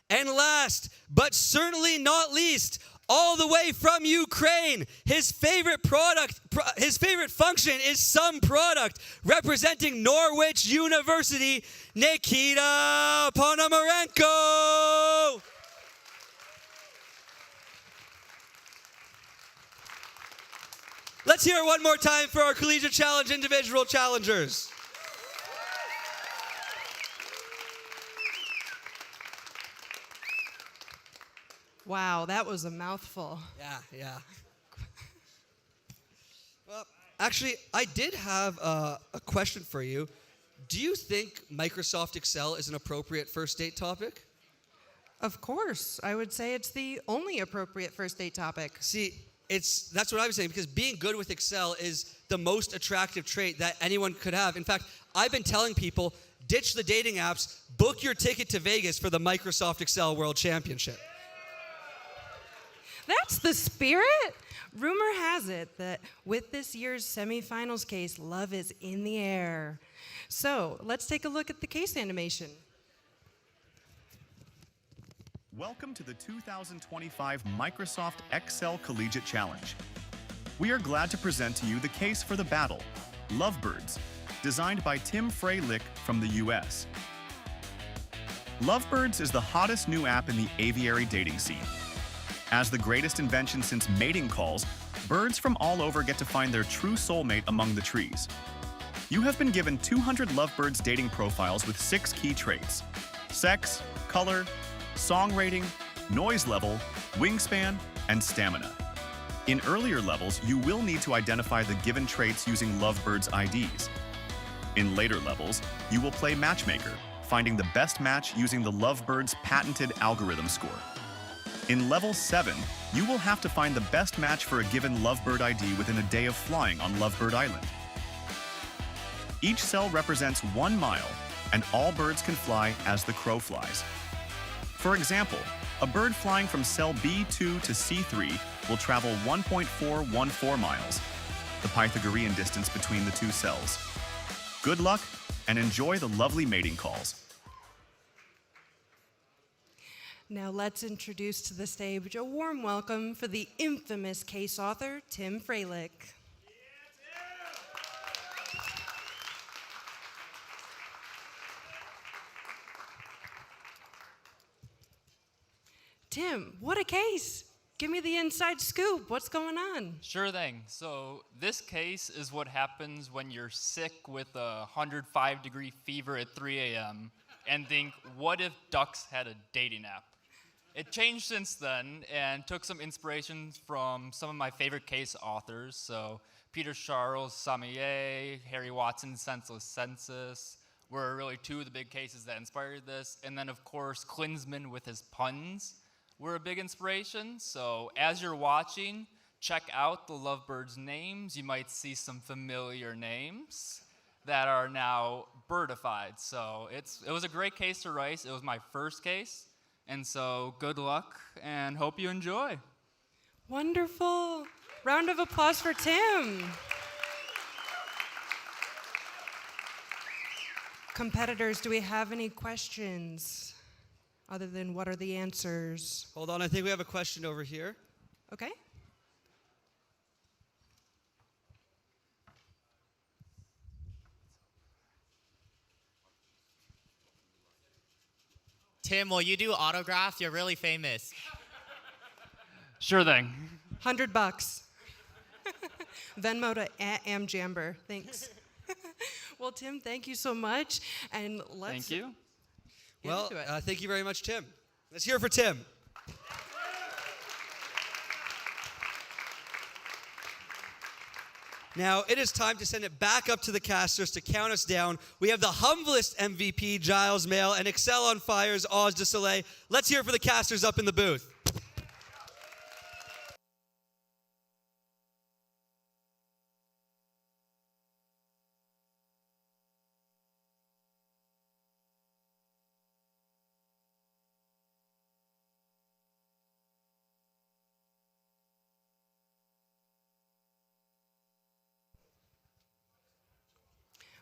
And last, but certainly not least, all the way from Ukraine, his favorite function is some product. Representing Norwich University, Nikita Ponomarenko. Let's hear it one more time for our Collegiate Challenge individual challengers. Wow, that was a mouthful. Yeah. Well, actually, I did have a question for you. Do you think Microsoft Excel is an appropriate first date topic? Of course. I would say it's the only appropriate first date topic. See, that's what I was saying, because being good with Excel is the most attractive trait that anyone could have. In fact, I've been telling people, ditch the dating apps, book your ticket to Vegas for the Microsoft Excel World Championship. That's the spirit. Rumor has it that with this year's semifinals case, love is in the air. So let's take a look at the case animation. Welcome to the 2025 Microsoft Excel Collegiate Challenge. We are glad to present to you the case for the battle, Lovebirds, designed by Tim Freilich from the US. Lovebirds is the hottest new app in the aviary dating scene. As the greatest invention since mating calls, birds from all over get to find their true soulmate among the trees. You have been given 200 Lovebirds dating profiles with 6 key traits: sex, color, song rating, noise level, wingspan, and stamina. In earlier levels, you will need to identify the given traits using Lovebirds IDs. In later levels, you will play matchmaker, finding the best match using the Lovebirds patented algorithm score. In level 7, you will have to find the best match for a given Lovebird ID within a day of flying on Lovebird Island. Each cell represents 1 mile, and all birds can fly as the crow flies. For example, a bird flying from cell B2 to C3 will travel 1.414 miles, the Pythagorean distance between the 2 cells. Good luck, and enjoy the lovely mating calls. Now let's introduce to the stage a warm welcome for the infamous case author, Tim Freilich. Tim, what a case! Give me the inside scoop. What's going on? Sure thing. So this case is what happens when you're sick with a 105-degree fever at 3 a.m. and think, what if ducks had a dating app? It changed since then and took some inspiration from some of my favorite case authors. So Peter Charles, Samier, Harry Watson's Senseless Census were really 2 of the big cases that inspired this. And then, of course, Klinsmann with his puns were a big inspiration. So as you're watching, check out the Lovebirds names. You might see some familiar names that are now birdified. So it was a great case to write. It was my first case. And so good luck and hope you enjoy. Wonderful. Round of applause for Tim. Competitors, do we have any questions other than what are the answers? Hold on, I think we have a question over here. Okay. Tim, will you do autographs? You're really famous. Sure thing. $100. Venmo to Amjamber. Thanks. Well, Tim, thank you so much. And let's Thank you. get Well, into it. thank you very much, Tim. Let's hear it for Tim. Now, it is time to send it back up to the casters to count us down. We have the humblest MVP, Giles Mail, and Excel on Fire's Oz de Soleil. Let's hear it for the casters up in the booth.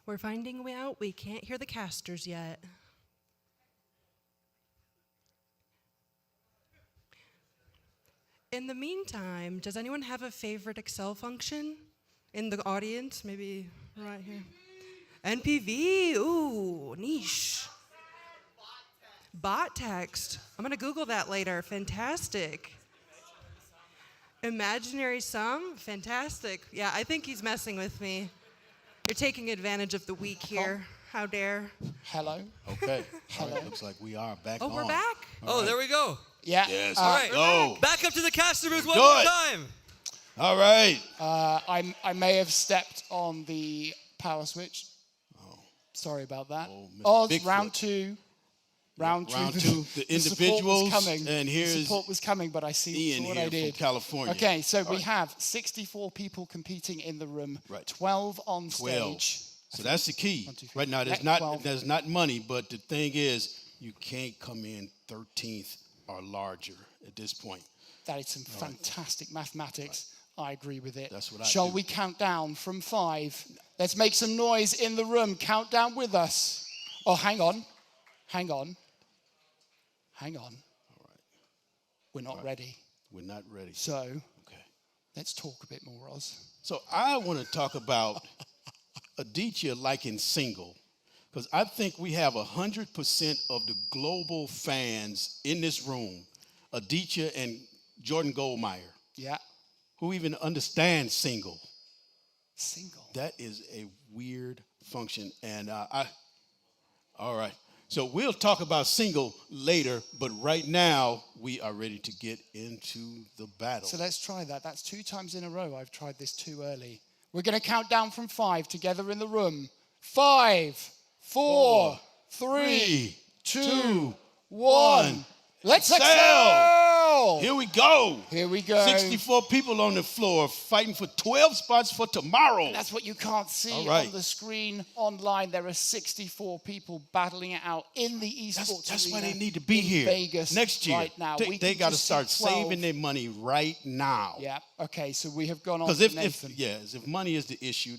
We're finding out we can't hear the casters yet. In the meantime, does anyone have a favorite Excel function in the audience? Maybe right here. NPV, ooh, niche. Bot text. I'm gonna Google that later. Fantastic. Imaginary sum, fantastic. Yeah, I think he's messing with me. You're taking advantage of the week here. How dare. Hello. Okay. All right, looks like we are back on. Oh, we're back? Oh, there we go. Yeah. Yes. All right, go. back up to the caster booth one Do more it. time. All right. I may have stepped on the power switch. Oh. Sorry about that. Oh, Mr. Oz, Bigfoot. round two. Round two. The The support was individuals, coming. and The here's support was coming, but I see Ian what here I did. from California. Okay, so All we right. have 64 people competing in the room. Right. 12 on 12. stage. So that's the key. 1, 2, 3, Right now, yeah, 12. there's not money, but the thing is, you can't come in 13th or larger at this point. That is some fantastic mathematics. I agree with it. That's what I Shall do. we count down from 5? Let's make some noise in the room. Count down with us. Oh, hang on. Hang on. Hang on. All right. We're not ready. We're not ready. So Okay. let's talk a bit more, Oz. So I want to talk about Aditya liking single, because I think we have 100% of the global fans in this room, Aditya and Jordan Goldmeyer, Yeah. who even understand single. Single. That is a weird function, and all right. So we'll talk about single later, but right now we are ready to get into the battle. So let's try that. That's 2 times in a row I've tried this too early. We're going to count down from 5 together in the room. 5, 4, 3, 2, 1. Let's excel! Here we go. Here we go. 64 people on the floor fighting for 12 spots for tomorrow. That's what you can't see All right. on the screen online. There are 64 people battling it out in the esports That's why arena they need to be in here Vegas next year. right now. They got to start 12. saving their money right now. Yeah. Okay. So we have gone on Because to if Nathan. money is the issue,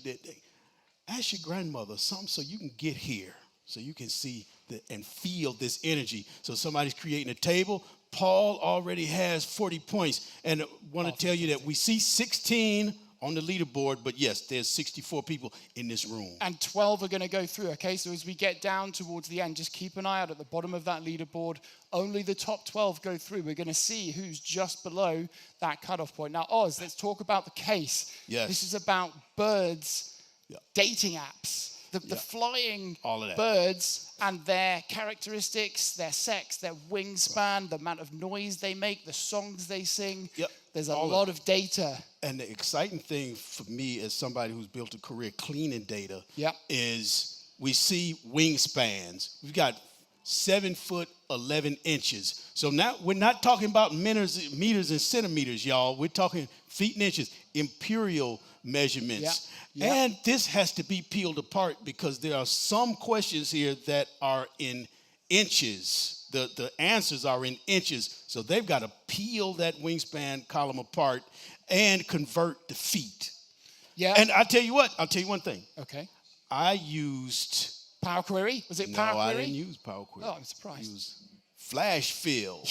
ask your grandmother something so you can get here, so you can see and feel this energy. So somebody's creating a table. Paul already has 40 points. And I want to tell you that we see 16 on the leaderboard, but yes, there's 64 people in this room. And 12 are going to go through, okay? So as we get down towards the end, just keep an eye out at the bottom of that leaderboard. Only the top 12 go through. We're going to see who's just below that cutoff point. Now, Oz, let's talk about the case. Yes. This is about birds, Yeah. dating apps. The flying All of that. birds and their characteristics, their sex, their wingspan, the amount of noise they make, the songs they sing. Yep. There's a All of lot of data. And the exciting thing for me as somebody who's built a career cleaning data Yep. is we see wingspans. We've got 7 foot 11 inches. So now we're not talking about meters and centimeters, y'all. We're talking feet and inches, imperial measurements. Yep. Yep. And this has to be peeled apart because there are some questions here that are in inches. the answers are in inches. So they've got to peel that wingspan column apart and convert the feet. Yeah. And I'll tell you one thing. Okay. I used... Power Query? Was it Power No, Query? I didn't use Power Query. Oh, I'm surprised. I used Flash Fill.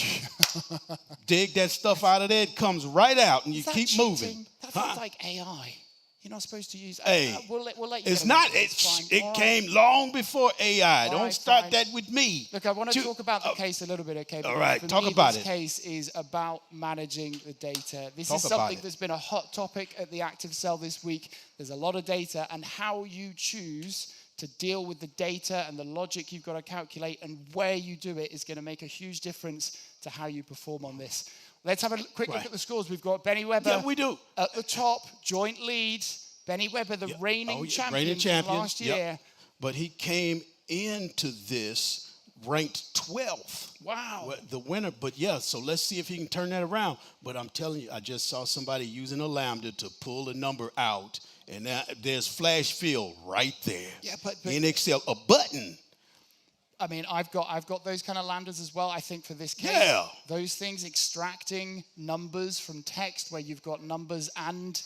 Dig that stuff out of there, it comes right out, and you Is that keep cheating? moving. That feels like AI. You're not supposed to use. Hey, we'll let you. it's get not. away with it. It's fine. It All right. came long before AI. Don't right, start fine. that with me. Look, I want to talk about the case a little bit, okay? All Because right, for talk me, about this it. case is about managing the data. This Talk is about something it. that's been a hot topic at the Active Cell this week. There's a lot of data, and how you choose to deal with the data and the logic you've got to calculate and where you do it is going to make a huge difference to how you perform on this. Let's have a quick look at the scores. We've got Benny Webber Yeah, we do. at the top, joint lead. Benny Webber, the reigning champion from last year. Yep. But he came into this ranked 12th. Wow. The winner. But yeah, so let's see if he can turn that around. But I'm telling you, I just saw somebody using a lambda to pull a number out. And there's Flash Fill right there. Yeah, but in Excel, a button. I mean, I've got those kind of lambdas as well. I think for this case, Yeah. those things, extracting numbers from text where you've got numbers and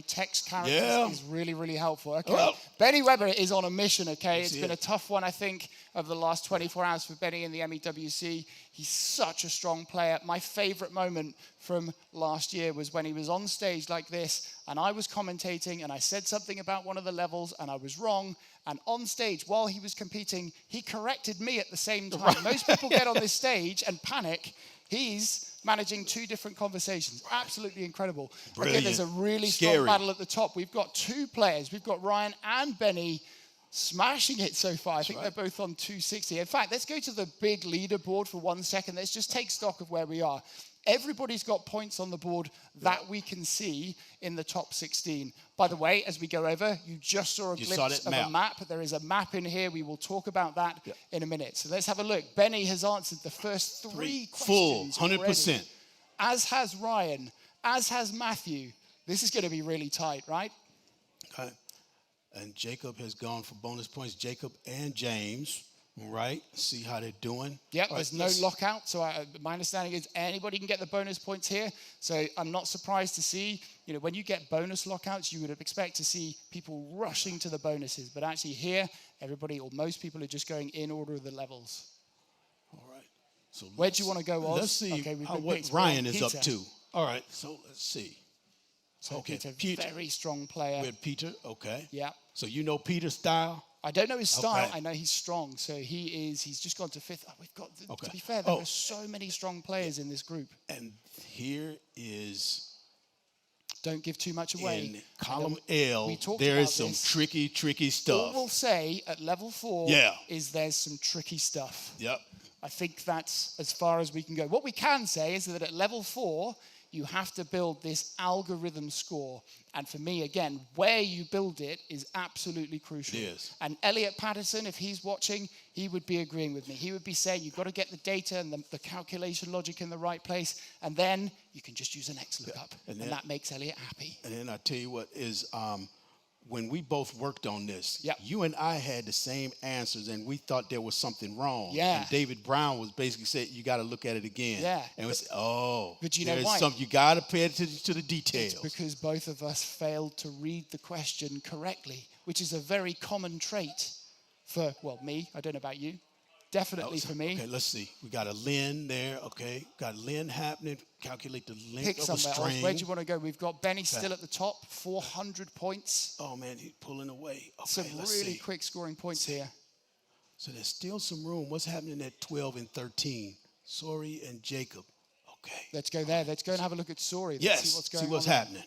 text characters is really, really helpful. Okay, Well, Benny Webber is on a mission. Okay, it's see been it. a tough one, I think, over the last 24 hours for Benny in the MEWC. He's such a strong player. My favorite moment from last year was when he was on stage like this, and I was commentating, and I said something about one of the levels, and I was wrong. And on stage, while he was competing, he corrected me at the same time. Most people get on this stage and panic. He's managing two different conversations. Absolutely incredible. Brilliant. Again, there's a really Scary. strong battle at the top. We've got two players. We've got Ryan and Benny smashing it so far. I think they're both on 260. In fact, let's go to the big leaderboard for 1 second. Let's just take stock of where we are. Everybody's got points on the board that we can see in the top 16. By the way, as we go over, you just saw a glimpse of a map. There is a map in here. We will talk about that in a minute. So let's have a look. Benny has answered the first three questions full, 100%. already, as has Ryan, as has Matthew. This is going to be really tight, right? Okay. And Jacob has gone for bonus points. Jacob and James. Right, see how they're doing. Yep, All there's right, no lockout. So my understanding is anybody can get the bonus points here. So I'm not surprised to see, when you get bonus lockouts, you would expect to see people rushing to the bonuses. But actually here, everybody or most people are just going in order of the levels. All right. So where do you want to go, Oz? Let's see okay, what Ryan is up to. All right, so let's see. So Peter, very strong player. With Peter, okay. Yeah. So you know Peter's style? I don't know his style. Okay. I know he's strong. So he's just gone to fifth. We've got, to be fair, there are so many strong players in this group. And here is... Don't give too much away. In column L, talked there about is some this. tricky stuff. All we'll say at level 4 is there's some tricky stuff. Yep. I think that's as far as we can go. What we can say is that at level 4, you have to build this algorithm score. And for me, again, where you build it is absolutely crucial. It is. And Elliot Patterson, if he's watching, he would be agreeing with me. He would be saying you've got to get the data and the calculation logic in the right place, and then you can just use an XLOOKUP. And that makes Elliot happy. And then I tell you what is, when we both worked on this, Yep. you and I had the same answers, and we thought there was something wrong. Yeah. And David Brown was basically saying, you got to look at it again. Yeah. And we said, but you know there's why? something, you got to pay attention to the details. It's because both of us failed to read the question correctly, which is a very common trait for, me. I don't know about you. Definitely for me. Okay, let's see. We got a Lin there, okay. Got Lin happening. Calculate the length Pick of a somewhere else. string. Where do you want to go? We've got Benny still at the top, 400 points. Oh, man, he's pulling away. Okay, Some let's really see. quick scoring points here. So there's still some room. What's happening at 12 and 13? Sori and Jacob. Okay. Let's go there. Let's go and have a look at Sori. Yes, See what's going see what's on there. happening.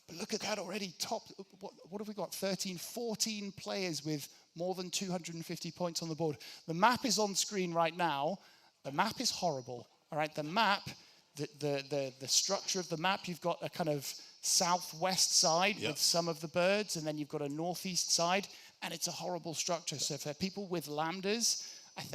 But look at that already. Top. What have we got? 13, 14 players with more than 250 points on the board. The map is on screen right now. The map is horrible. All right, the map, the structure of the map, you've got a kind of southwest side with some of the birds, and then you've got a northeast side, and it's a horrible structure. So for people with lambdas,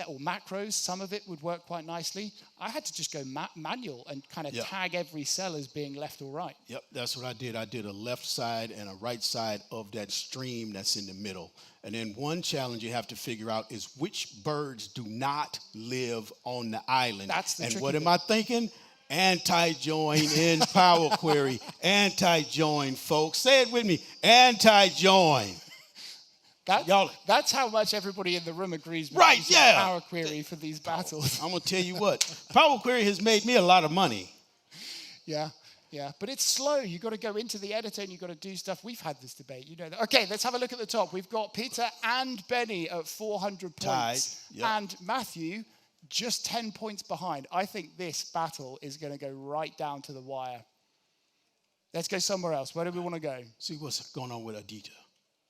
or macros, some of it would work quite nicely. I had to just go manual and kind of tag every cell as being left or right. Yep, that's what I did. I did a left side and a right side of that stream that's in the middle. And then one challenge you have to figure out is which birds do not live on the island. That's the tricky what bit. am I thinking? Anti-join in Power Query. Anti-join, folks. Say it with me. Anti-join. That's how much everybody in the room agrees with Right, using yeah. Power Query for these battles. I'm going to tell you what. Power Query has made me a lot of money. Yeah. But it's slow. You've got to go into the editor and you've got to do stuff. We've had this debate. You know that. Okay, let's have a look at the top. We've got Peter and Benny at 400 points. Tied, yep. And Matthew just 10 points behind. I think this battle is going to go right down to the wire. Let's go somewhere else. Where do we want to go? See what's going on with Aditya.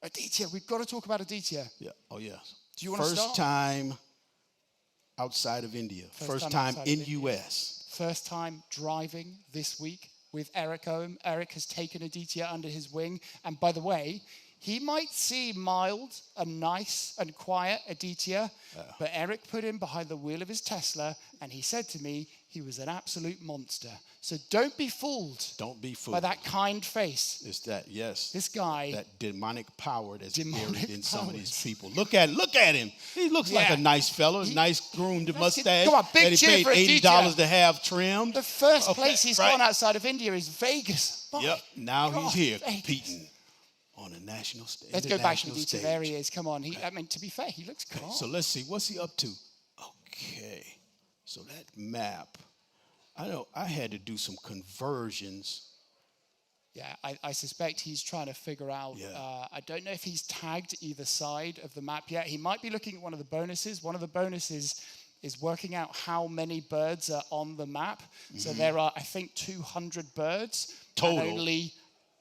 Aditya. We've got to talk about Aditya. Yeah. Oh, yeah. Do you want to start? First time outside of India. First time in U.S. First time driving this week with Eric home. Eric has taken Aditya under his wing. And by the way, he might seem mild and nice and quiet, Aditya, but Eric put him behind the wheel of his Tesla, and he said to me he was an absolute monster. So don't be fooled. Don't be fooled by that kind face. It's that, yes. This guy. That demonic power that's buried in some of these people. Look at him. He looks like a nice fellow, nice groomed mustache. Come on, big that he cheer paid for Aditya. $80 to have trimmed. The first place he's gone outside of India is Vegas. Yep. Now he's here competing on a national stage. Let's go back to Aditya. There he is. Come on. I mean, to be fair, he looks calm. So let's see. What's he up to? Okay. So that map. I know I had to do some conversions. Yeah, I suspect he's trying to figure out. I don't know if he's tagged either side of the map yet. He might be looking at one of the bonuses. One of the bonuses is working out how many birds are on the map. Mm-hmm. So there are, I think, 200 birds. Total. And only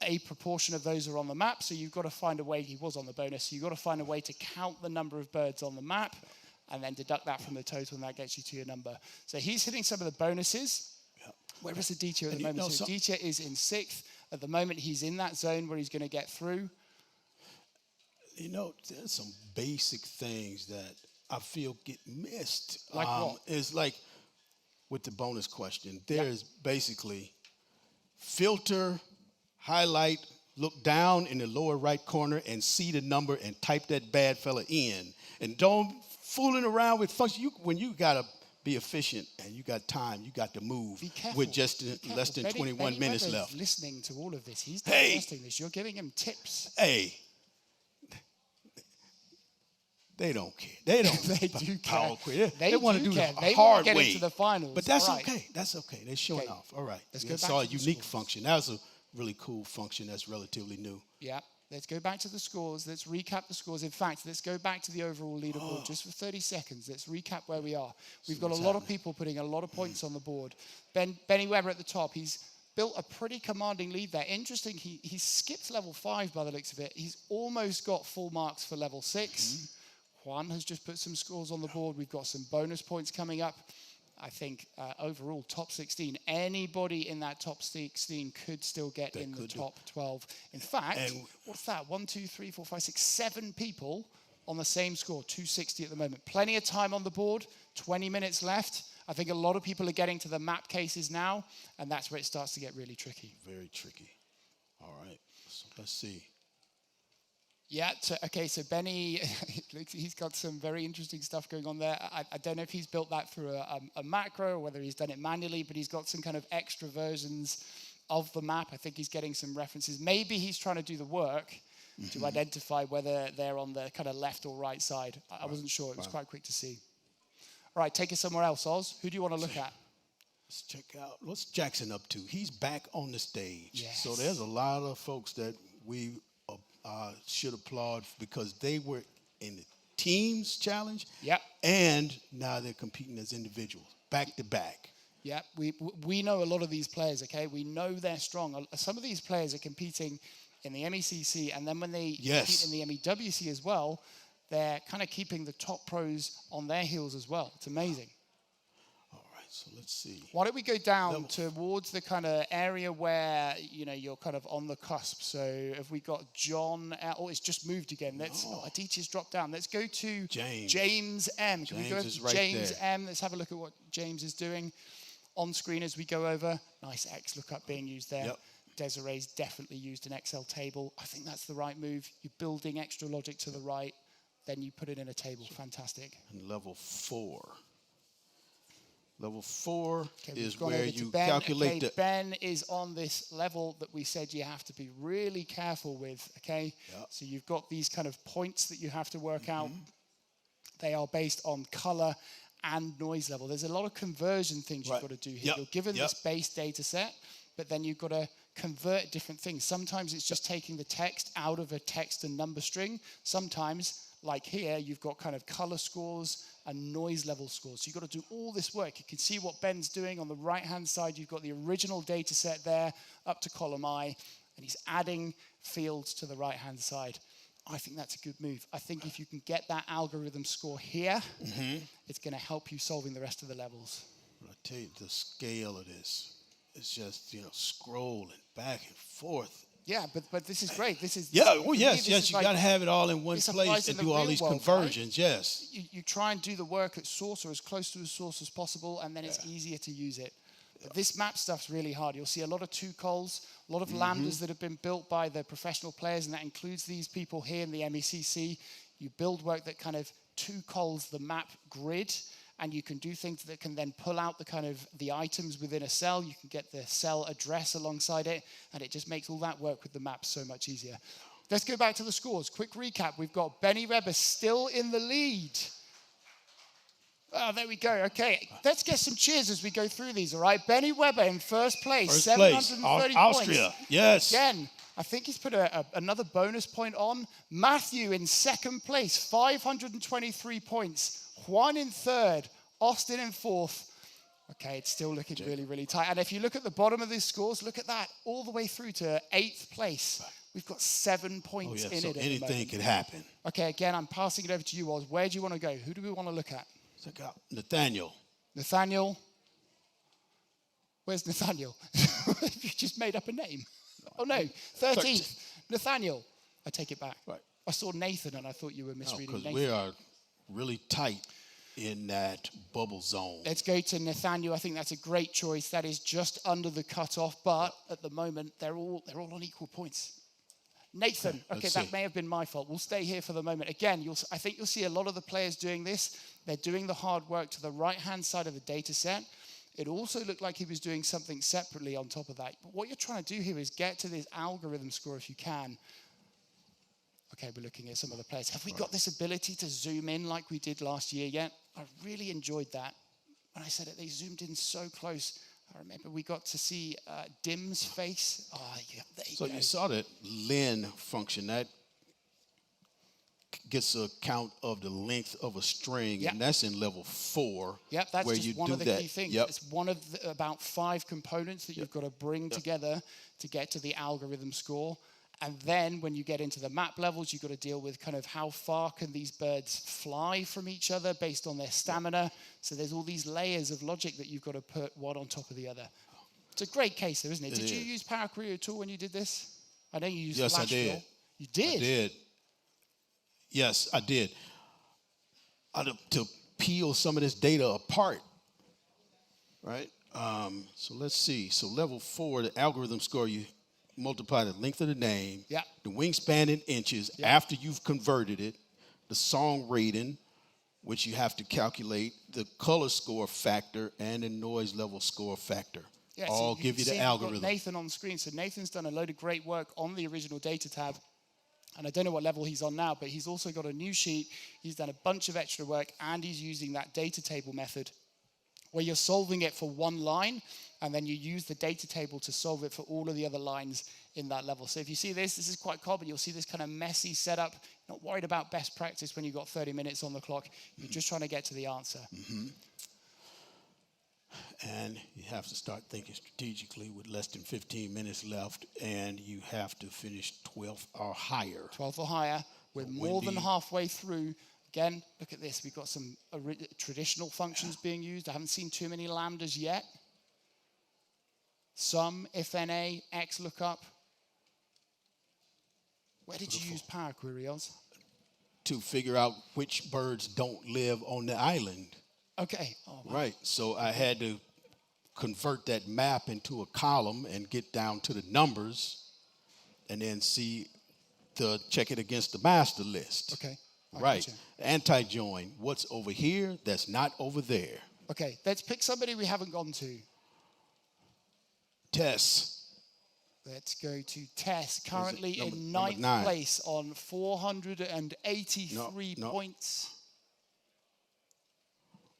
a proportion of those are on the map. So you've got to find a way. He was on the bonus. So you've got to find a way to count the number of birds on the map and then deduct that from the total, and that gets you to your number. So he's hitting some of the bonuses. Yep. Where is Aditya at the moment? So Aditya is in 6th. At the moment, he's in that zone where he's going to get through. You know, there's some basic things that I feel get missed. Like what? It's like with the bonus question. There's basically filter, highlight, look down in the lower right corner and see the number and type that bad fella in. And don't fooling around with function. When you got to be efficient and you got time, you got to move with just less than 21 minutes left. Listening to all of this, he's digesting this. You're giving him tips. Hey, they don't care. They don't. They do care. They want to do care. the hard way. Get into the finals. But that's okay. That's okay. They're showing off. All right. Let's go back saw a to the unique scores. function. That was a really cool function that's relatively new. Yeah. Let's go back to the scores. Let's recap the scores. In fact, let's go back to the overall leaderboard just for 30 seconds. Let's recap where we are. We've got a lot of people putting a lot of points on the board. Benny Weber at the top. He's built a pretty commanding lead there. Interesting, he skipped level 5 by the looks of it. He's almost got full marks for level 6. Juan has just put some scores on the board. We've got some bonus points coming up. I think overall, top 16, anybody in that top 16 could still get in the top 12. In fact, what's that? 1, 2, 3, 4, 5, 6, 7 people on the same score, 260 at the moment. Plenty of time on the board, 20 minutes left. I think a lot of people are getting to the map cases now, and that's where it starts to get really tricky. Very tricky. All right, so let's see. Yeah, so Benny, he's got some very interesting stuff going on there. I don't know if he's built that through a macro or whether he's done it manually, but he's got some kind of extra versions of the map. I think he's getting some references. Maybe he's trying to do the work to identify whether they're on the kind of left or right side. I wasn't sure. It was quite quick to see. All right, take us somewhere else, Oz. Who do you want to look at? Let's check out. What's Jackson up to? He's back on the stage. Yes. So there's a lot of folks that we should applaud because they were in the teams challenge. Yep. And now they're competing as individuals, back to back. Yeah, we know a lot of these players, okay? We know they're strong. Some of these players are competing in the MECC, and then when they compete in the MEWC as well, they're kind of keeping the top pros on their heels as well. It's amazing. All right, So let's see. Why don't we go down towards the kind of area where, you know, you're kind of on the cusp. So have we got John, oh, it's just moved again. Aditya's dropped down. Let's go to James M. Can we go over to James M? Let's have a look at what James is doing on screen as we go over. Nice X lookup being used there. Yep. Desiree's definitely used an Excel table. I think that's the right move. You're building extra logic to the right, then you put it in a table. Fantastic. And level 4. Level 4 is gone where over to you Ben. calculate okay, Ben is on this level that we said you have to be really careful with, okay? Yep. So you've got these kind of points that you have to work out. They are based on color and noise level. There's a lot of conversion things you've got to do here. You're given this base data set, but then you've got to convert different things. Sometimes it's just taking the text out of a text and number string. Sometimes, like here, you've got kind of color scores and noise level scores. So you've got to do all this work. You can see what Ben's doing on the right-hand side. You've got the original data set there up to column I, and he's adding fields to the right-hand side. I think that's a good move. I think if you can get that algorithm score here, it's going to help you solving the rest of the levels. I tell you, the scale of this is just, you know, scrolling back and forth. Yeah, but this is great. This is yes. You like, got to have it all in one place and do all these conversions. Right? Yes. You try and do the work at source or as close to a source as possible, and then it's easier to use it. But this map stuff's really hard. You'll see a lot of two-cols, a lot of lambdas that have been built by the professional players, and that includes these people here in the MECC. You build work that kind of two-cols the map grid, and you can do things that can then pull out the kind of the items within a cell. You can get the cell address alongside it, and it just makes all that work with the map so much easier. Let's go back to the scores. Quick recap. We've got Benny Weber still in the lead. Oh, there we go. Okay, let's get some cheers as we go through these, all right? Benny Weber in first place, 730 points. Austria, yes. Again, I think he's put another bonus point on. Matthew in second place, 523 points. Juan in third, Austin in fourth. Okay, it's still looking really, really tight. And if you look at the bottom of these scores, look at that, all the way through to 8th place. We've got 7 points in so it. anything could happen. Okay, again, I'm passing it over to you, Oz. Where do you want to go? Who do we want to look at? Check out Nathaniel. Nathaniel? Where's Nathaniel? You just made up a name. Oh, no, 13th. Nathaniel. I take it back. Right. I saw Nathan and I thought you were misreading Nathan. Because we are really tight in that bubble zone. Let's go to Nathaniel. I think that's a great choice. That is just under the cutoff, but at the moment, they're all on equal points. Nathan, okay, that may have been my fault. We'll stay here for the moment. Again, I think you'll see a lot of the players doing this. They're doing the hard work to the right-hand side of the data set. It also looked like he was doing something separately on top of that. But what you're trying to do here is get to this algorithm score if you can. Okay, we're looking at some of the players. Have we got this ability to zoom in like we did last year yet? I really enjoyed that. When I said it, they zoomed in so close. I remember we got to see Dim's face. Oh, yeah, there you go. So you saw that Lin function. That gets a count of the length of a string, and that's in level 4. Yep, that's where just you one do of the that. key things. Yep. It's one of the, about 5 components that you've got to bring together to get to the algorithm score. And then when you get into the map levels, you've got to deal with kind of how far can these birds fly from each other based on their stamina. So there's all these layers of logic that you've got to put one on top of the other. It's a great case though, isn't it? Did you use Power Query at all when you did this? I know you used Yes, Flash I did. Fill. You did? I did. Yes, I did. To peel some of this data apart, right? So let's see. So level 4, the algorithm score, you multiply the length of the name, the wingspan in inches after you've converted it, the song rating, which you have to calculate, the color score factor, and the noise level score factor. Yeah, all so give you the algorithm. Got Nathan on screen. So Nathan's done a load of great work on the original data tab. And I don't know what level he's on now, but he's also got a new sheet. He's done a bunch of extra work, and he's using that data table method where you're solving it for one line, and then you use the data table to solve it for all of the other lines in that level. So if you see this is quite common. You'll see this kind of messy setup. Not worried about best practice when you've got 30 minutes on the clock. You're just trying to get to the answer. And you have to start thinking strategically with less than 15 minutes left, and you have to finish 12th or higher. 12th or higher. We're more than halfway through Again, look at this. We've got some traditional functions being used. I haven't seen too many lambdas yet. Some, if NA, X lookup. Where did you use Power Query, Oz? To figure out which birds don't live on the island. Okay. Oh, wow. Right. So I had to convert that map into a column and get down to the numbers and then check it against the master list. Okay. Right. Anti-join. What's over here that's not over there. Okay. Let's pick somebody we haven't gone to. Tess. Let's go to Tess. Currently in number ninth 9. place on 483 points.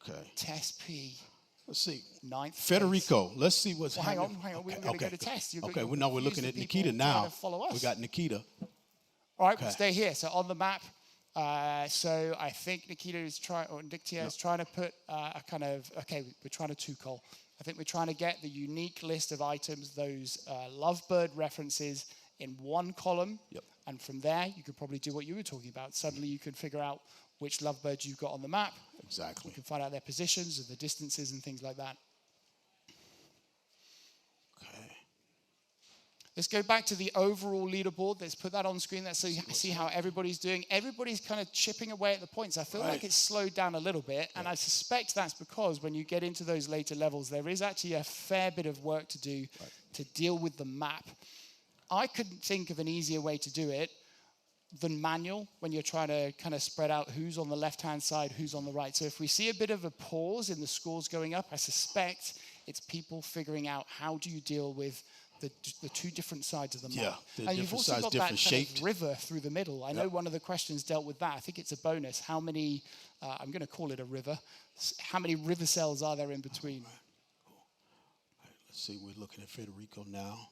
Okay. Tess P. Let's see. Ninth. Federico. Let's see what's happening. Hang on. We're going to go to Tess. We're looking at Nikita now. We got Nikita. All right, we'll stay here. So on the map, so I think Nikita is trying, or Nikita is trying to put a kind of, okay, we're trying to two-call. I think we're trying to get the unique list of items, those lovebird references in one column. Yep. And from there, you could probably do what you were talking about. Suddenly you can figure out which lovebirds you've got on the map. Exactly. You can find out their positions and the distances and things like that. Okay. Let's go back to the overall leaderboard. Let's put that on screen. Let's see how everybody's doing. Everybody's kind of chipping away at the points. I feel like it's slowed down a little bit, and I suspect that's because when you get into those later levels, there is actually a fair bit of work to do to deal with the map. I couldn't think of an easier way to do it than manual when you're trying to kind of spread out who's on the left-hand side, who's on the right. So if we see a bit of a pause in the scores going up, I suspect it's people figuring out how do you deal with the two different sides of the map. Yeah, and you've also got that kind of river through the middle. I know one of the questions dealt with that. I think it's a bonus. How many, I'm going to call it a river, how many river cells are there in between? All right, let's see, we're looking at Federico now.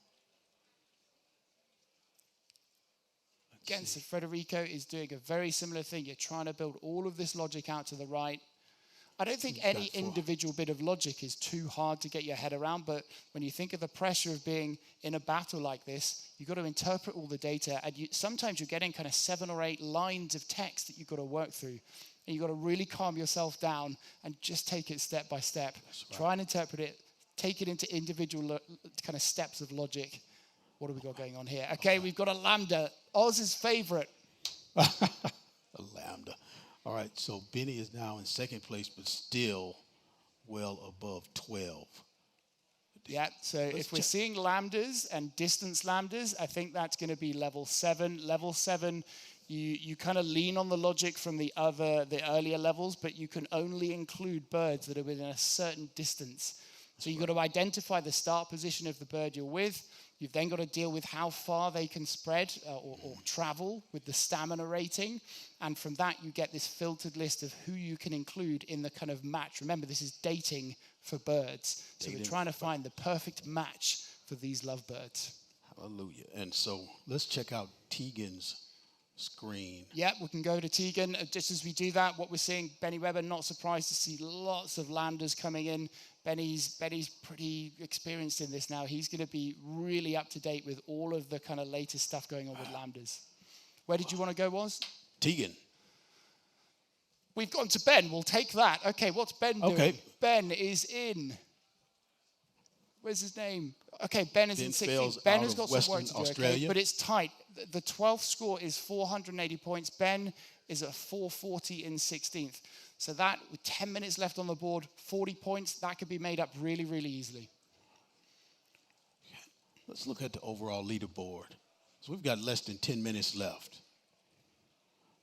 Again, so Federico is doing a very similar thing. You're trying to build all of this logic out to the right. I don't think any individual bit of logic is too hard to get your head around, but when you think of the pressure of being in a battle like this, you've got to interpret all the data, and sometimes you're getting kind of 7 or 8 lines of text that you've got to work through. And you've got to really calm yourself down and just take it step by step. Try and interpret it, take it into individual kind of steps of logic. What have we got going on here? Okay, we've got a lambda, Oz's favorite. A lambda. All right, so Benny is now in second place, but still well above 12. Yeah, so if we're seeing lambdas and distance lambdas, I think that's going to be level 7. Level 7, you kind of lean on the logic from the earlier levels, but you can only include birds that are within a certain distance. So you've got to identify the start position of the bird you're with. You've then got to deal with how far they can spread or travel with the stamina rating. And from that, you get this filtered list of who you can include in the kind of match. Remember, this is dating for birds. So we're trying to find the perfect match for these lovebirds. Hallelujah. And so let's check out Tegan's screen. Yeah, we can go to Tegan. Just as we do that, what we're seeing, Benny Webber, not surprised to see lots of lambdas coming in. Benny's pretty experienced in this now. He's going to be really up to date with all of the kind of latest stuff going on with lambdas. Where did you want to go, Woz? Tegan. We've gone to Ben. We'll take that. Okay, what's Ben doing? Ben is in. Where's his name? Okay, Ben is in 16th. Ben has got some work to do, okay, but it's tight. The 12th score is 480 points. Ben is at 440 in 16th. So that, with 10 minutes left on the board, 40 points, that could be made up really, really easily. Let's look at the overall leaderboard. So we've got less than 10 minutes left.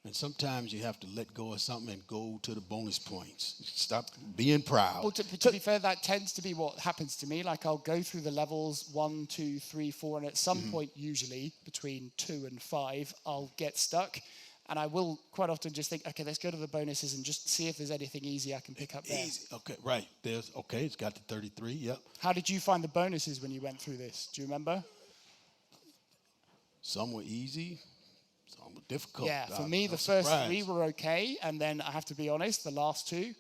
And sometimes you have to let go of something and go to the bonus points. Stop being proud. Well, to be fair, that tends to be what happens to me. Like, I'll go through the levels 1, 2, 3, 4, and at some point, usually between 2 and 5, I'll get stuck. And I will quite often just think, okay, let's go to the bonuses and just see if there's anything easy I can pick up there. Easy. Okay, right. It's got the 33, yep. How did you find the bonuses when you went through this? Do you remember? Some were easy, some were difficult. Yeah, for me, the first 3 were okay. And then I have to be honest, the last 2,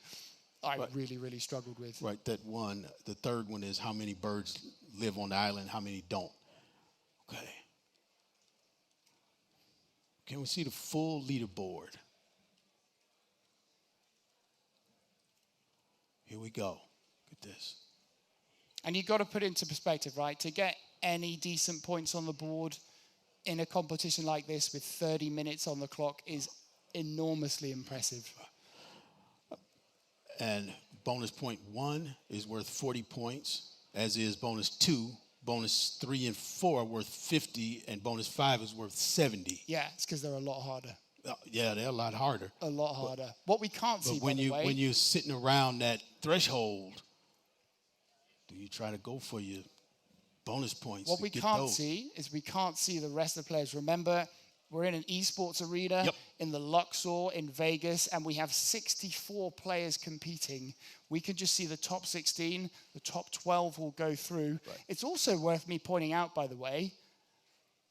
I really, really struggled with. Right, that one, the third one is how many birds live on the island, how many don't. Okay. Can we see the full leaderboard? we go. Look at this. And you've got to put into perspective, right? To get any decent points on the board in a competition like this with 30 minutes on the clock is enormously impressive. And bonus point 1 is worth 40 points, as is bonus 2. Bonus 3 and 4 are worth 50, and bonus 5 is worth 70. Yeah, it's because they're a lot harder. Yeah, they're a lot harder. A lot harder. What we can't see, when by the way, when you're sitting around that threshold, do you try to go for your bonus points? what we can't see is we can't see the rest of the players. Remember, we're in an esports arena in the Luxor in Vegas, and we have 64 players competing. We can just see the top 16. The top 12 will go through. Right. It's also worth me pointing out, by the way,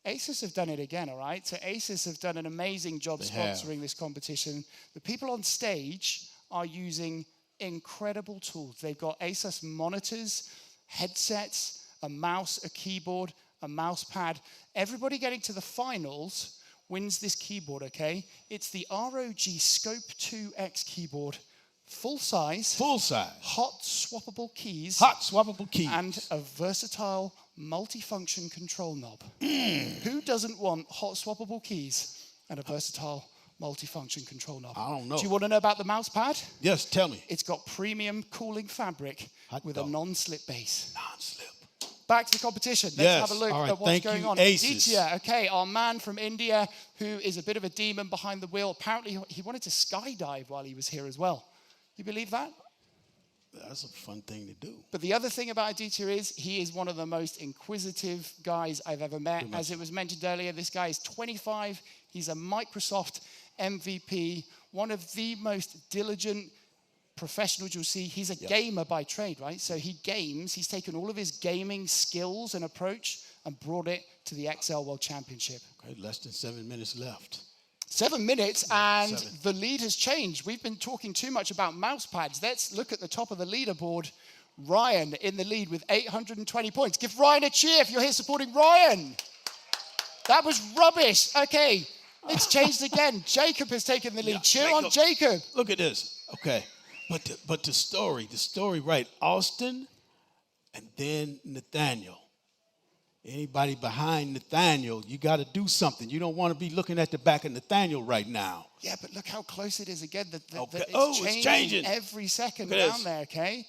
ASUS have done it again, all right? So ASUS have done an amazing job sponsoring this competition. The people on stage are using incredible tools. They've got ASUS monitors, headsets, a mouse, a keyboard, a mouse pad. Everybody getting to the finals wins this keyboard, okay? It's the ROG Scope 2X keyboard. Full size. Full size. Hot swappable keys. Hot swappable keys. And a versatile multifunction control knob. Who doesn't want hot swappable keys and a versatile multifunction control knob? I don't know. Do you want to know about the mouse pad? Yes, tell me. It's got premium cooling fabric with a non-slip base. Non-slip. Back to the competition. Let's have a look at what's going on. Aditya, okay, our man from India, who is a bit of a demon behind the wheel. Apparently, he wanted to skydive while he was here as well. You believe that? That's a fun thing to do. But the other thing about Aditya is he is one of the most inquisitive guys I've ever met. As it was mentioned earlier, this guy is 25. He's a Microsoft MVP, one of the most diligent professionals you'll see. He's a gamer by trade, right? So he games. He's taken all of his gaming skills and approach and brought it to the XL World Championship. Okay, less than 7 minutes left. 7 minutes, and the lead has changed. We've been talking too much about mouse pads. Let's look at the top of the leaderboard. Ryan in the lead with 820 points. Give Ryan a cheer if you're here supporting Ryan. That was rubbish. Okay, it's changed again. Jacob has taken the lead. Cheer on Jacob. Look at this. Okay, but the story, right? Austin and then Nathaniel. Anybody behind Nathaniel, you got to do something. You don't want to be looking at the back of Nathaniel right now. Yeah, but look how close it is again. It's changing every second down there, okay?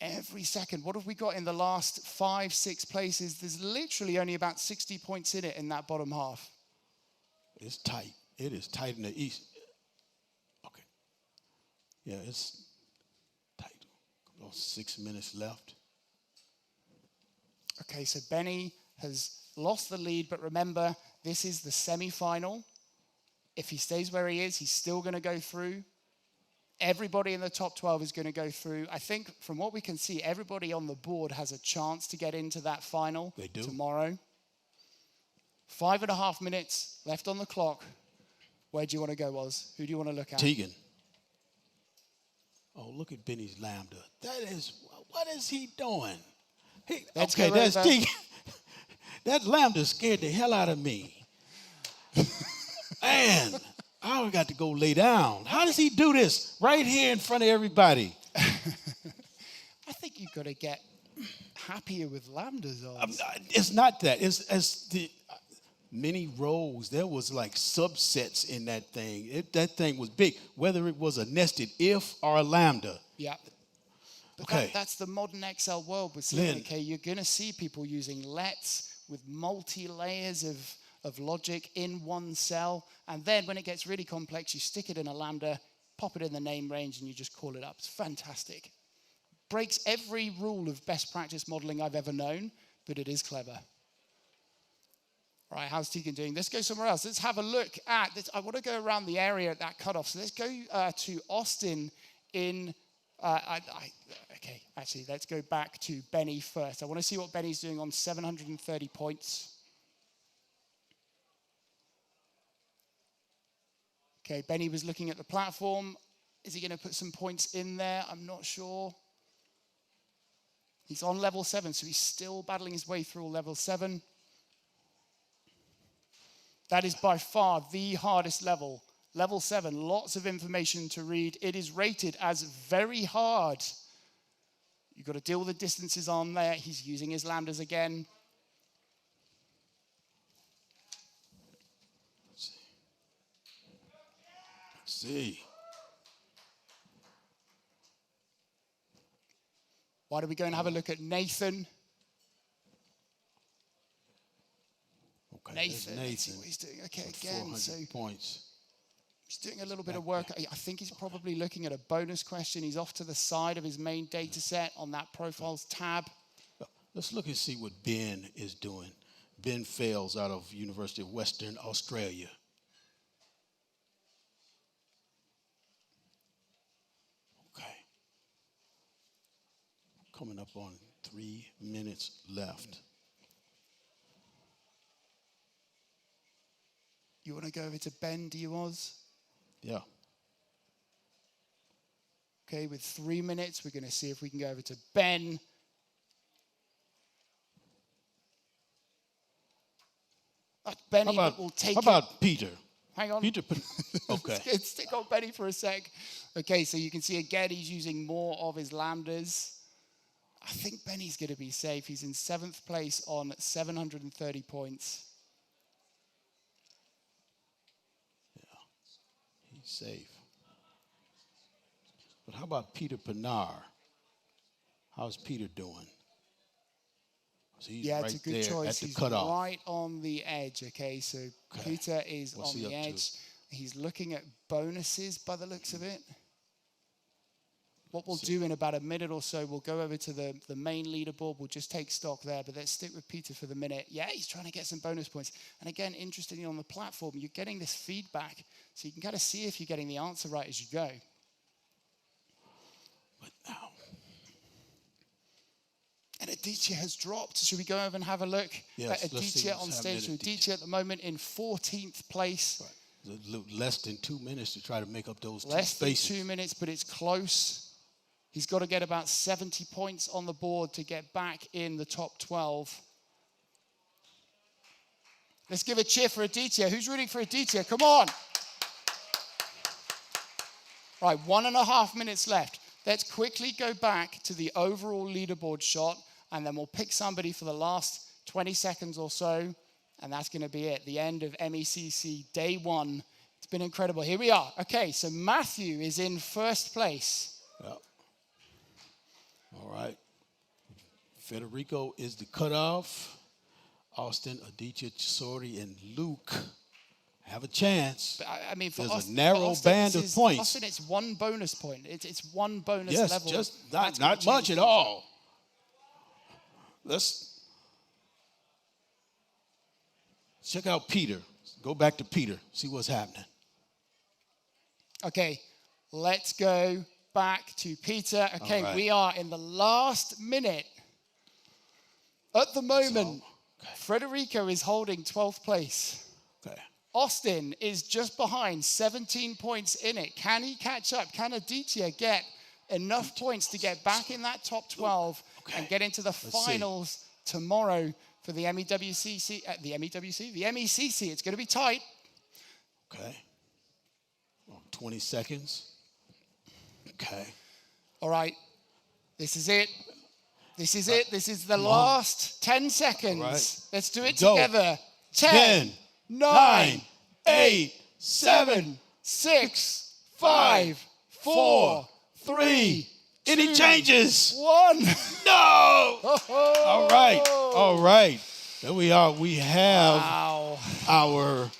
Every second. What have we got in the last 5, 6 places? There's literally only about 60 points in it in that bottom half. It's tight. It is tight in the east. Okay. Yeah, it's tight. About 6 minutes left. Okay, so Benny has lost the lead, but remember, this is the semi-final. If he stays where he is, he's still going to go through. Everybody in the top 12 is going to go through. I think from what we can see, everybody on the board has a chance to get into that final tomorrow. 5.5 minutes left on the clock. Where do you want to go, Oz? Who do you want to look at? Tegan. Oh, look at Benny's Lambda. What is he doing? That's Tegan. That Lambda scared the hell out of me. Man, I got to go lay down. How does he do this right here in front of everybody? I think you've got to get happier with Lambdas. It's not that. It's the many rows. There was like subsets in that thing. That thing was big, whether it was a nested if or a Lambda. Yeah. But that's the modern XL world we're seeing, okay? You're going to see people using LETs with multi-layers of logic in one cell. And then when it gets really complex, you stick it in a Lambda, pop it in the name range, and you just call it up. It's fantastic. Breaks every rule of best practice modeling I've ever known, but it is clever. All right, how's Tegan doing? Let's go somewhere else. Let's have a look at this. I want to go around the area at that cutoff. So let's go to Austin in... okay, actually, let's go back to Benny first. I want to see what Benny's doing on 730 points. Okay, Benny was looking at the platform. Is he going to put some points in there? I'm not sure. He's on level 7, so he's still battling his way through level 7. That is by far the hardest level Level 7, lots of information to read. It is rated as very hard. You've got to deal with the distances on there. He's using his lambdas again. Let's see. Why don't we go and have a look at Nathan? Okay, Nathan, let's see what he's doing. Okay, again, so points. he's doing a little bit of work. I think he's probably looking at a bonus question. He's off to the side of his main data set on that profiles tab. Let's look and see what Ben is doing. Ben Fales out of University of Western Australia. Okay. Coming up on 3 minutes left. You want to go over to Ben, do you, Oz? Yeah. Okay, with 3 minutes, we're going to see if we can go over to Ben. Benny will take How about Peter? Hang on. Peter, okay. Let's stick on Benny for a sec. Okay, so you can see again he's using more of his lambdas. I think Benny's going to be safe. He's in 7th place on 730 points. Yeah, he's safe. But how about Peter Pinar? How's Peter doing? So he's yeah, right it's a good there choice. at the He's cutoff. right on the edge. Okay, so Peter is What's on he the up to? edge. He's looking at bonuses by the looks of it. What we'll do in about a minute or so, we'll go over to the main leaderboard. We'll just take stock there, but let's stick with Peter for the minute. Yeah, he's trying to get some bonus points. And again, interestingly, on the platform, you're getting this feedback, so you can kind of see if you're getting the answer right as you go. But now. And Aditya has dropped. Should we go over and have a look Yes, at let's see Aditya what's on happening stage? at So Aditya at the moment in 14th place. Right. Less than 2 minutes to try to make up those Less two than spaces. 2 minutes, but it's close. He's got to get about 70 points on the board to get back in the top 12. Let's give a cheer for Aditya. Who's rooting for Aditya? Come on. Right, 1.5 minutes left. Let's quickly go back to the overall leaderboard shot, and then we'll pick somebody for the last 20 seconds or so, and that's going to be it. The end of MECC Day 1. It's been incredible. Here we are. Okay, so Matthew is in 1st place. Yep. All right. Federico is the cutoff. Austin, Aditya, Chisori, and Luke have a chance. I mean, for there's Austin, a narrow band of points. Austin, it's 1 bonus point. It's 1 bonus yes, level. just not much at all. Let's check out Peter. Go back to Peter. See what's happening. Okay, let's go back to Peter. Okay, right. we are in the last minute. At the moment, Federico is holding 12th place. Okay. Austin is just behind, 17 points in it. Can he catch up? Can Aditya get enough points to get back in that top 12 and get into the finals tomorrow for the MECC? The MECC. It's going to be tight. Okay. 20 seconds. Okay. All right. This is it. This is it. This is the last 10 seconds. Right. Let's do it Go. together. 10, 9, 8, 7, 6, 5, 4, 3. Any 2, changes? 1. No! All right. All right. There we are. We have our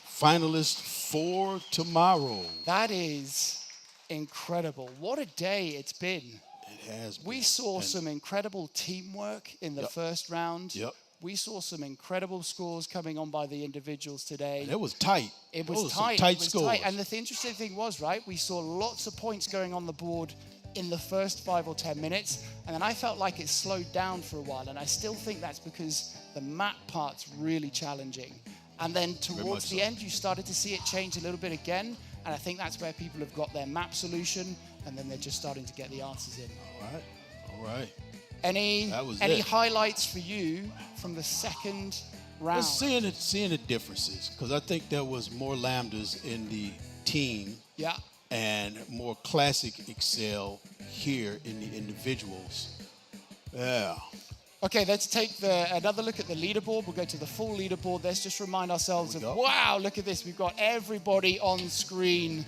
finalists for tomorrow. That is incredible. What a day it's been. It has been. We saw some incredible teamwork in the first round. Yep. We saw some incredible scores coming on by the individuals today. And it was tight. It Those was some tight. tight It was scores. tight. And the interesting thing was, right, we saw lots of points going on the board in the first 5 or 10 minutes. And then I felt like it slowed down for a while. And I still think that's because the map part's really challenging. And then towards the end, you started to see it change a little bit again. And I think that's where people have got their map solution. And then they're just starting to get the answers in. All right. All right. Any That was any it. highlights for you from the second round. Seeing the differences, because I think there was more lambdas in the team Yeah. and more classic Excel here in the individuals. Yeah. Okay, let's take another look at the leaderboard. We'll go to the full leaderboard. Let's just remind ourselves of, wow, look at this. We've got everybody on screen.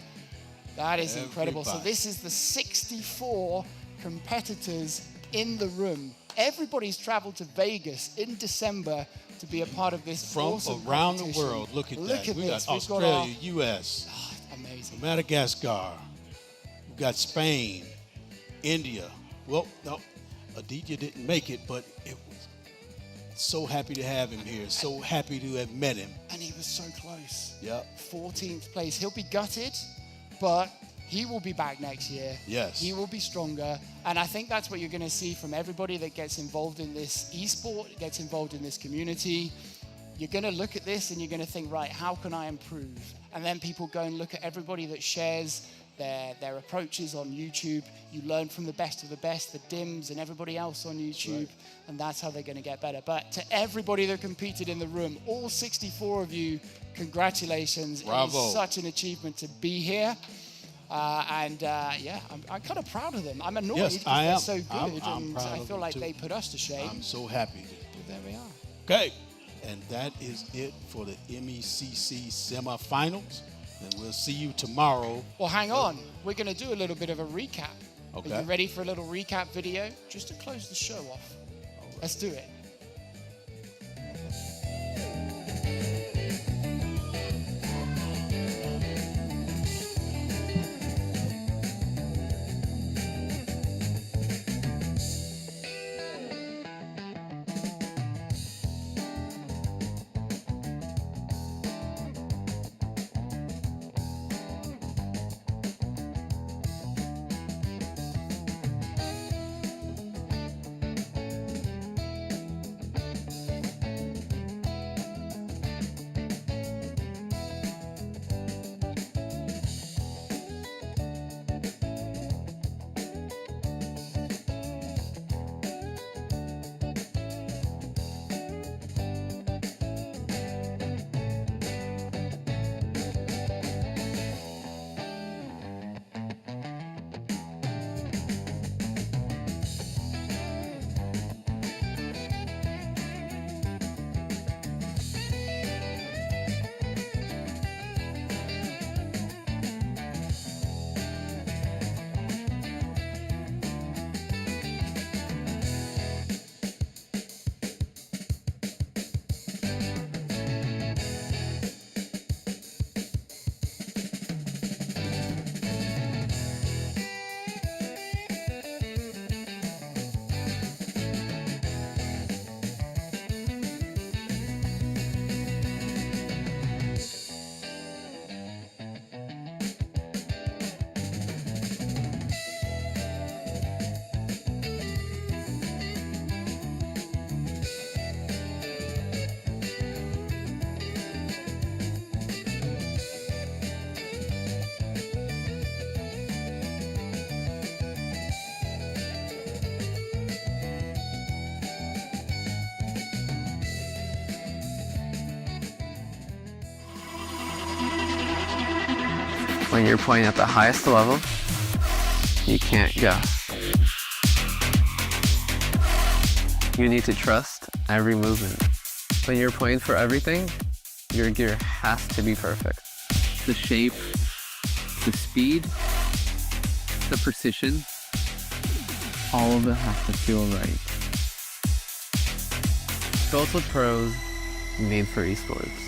That is incredible. So this is the 64 competitors in the room. Everybody's traveled to Vegas in December to be a part of this From awesome around the competition. world. Look at Look that. at We this. got We've got Australia, U.S., amazing. Madagascar. We've got Spain, India. Well, no, Aditya didn't make it, but it was so happy to have him here. So happy to have met him. And he was so close. Yep. 14th place. He'll be gutted, but he will be back next year. Yes. He will be stronger. And I think that's what you're going to see from everybody that gets involved in this esport, gets involved in this community. You're going to look at this and you're going to think, right, how can I improve? And then people go and look at everybody that shares their approaches on YouTube. You learn from the best of the best, the Dims and everybody else on YouTube, right. And that's how they're going to get better. But to everybody that competed in the room, all 64 of you, congratulations. Bravo. It is such an achievement to be here. I'm kind of proud of them. I'm annoyed because they're so good, and I feel like they put us to shame. I'm so happy. But there we are. Okay, and that is it for the MECC semifinals. And we'll see you tomorrow. Well, hang on. We're going to do a little bit of a recap. Okay. Are you ready for a little recap video? Just to close the show off. Right. Let's do it. When you're playing at the highest level, you can't guess. You need to trust every movement. When you're playing for everything, your gear has to be perfect. The shape, the speed, the precision, all of it has to feel right. Built with pros, made for esports.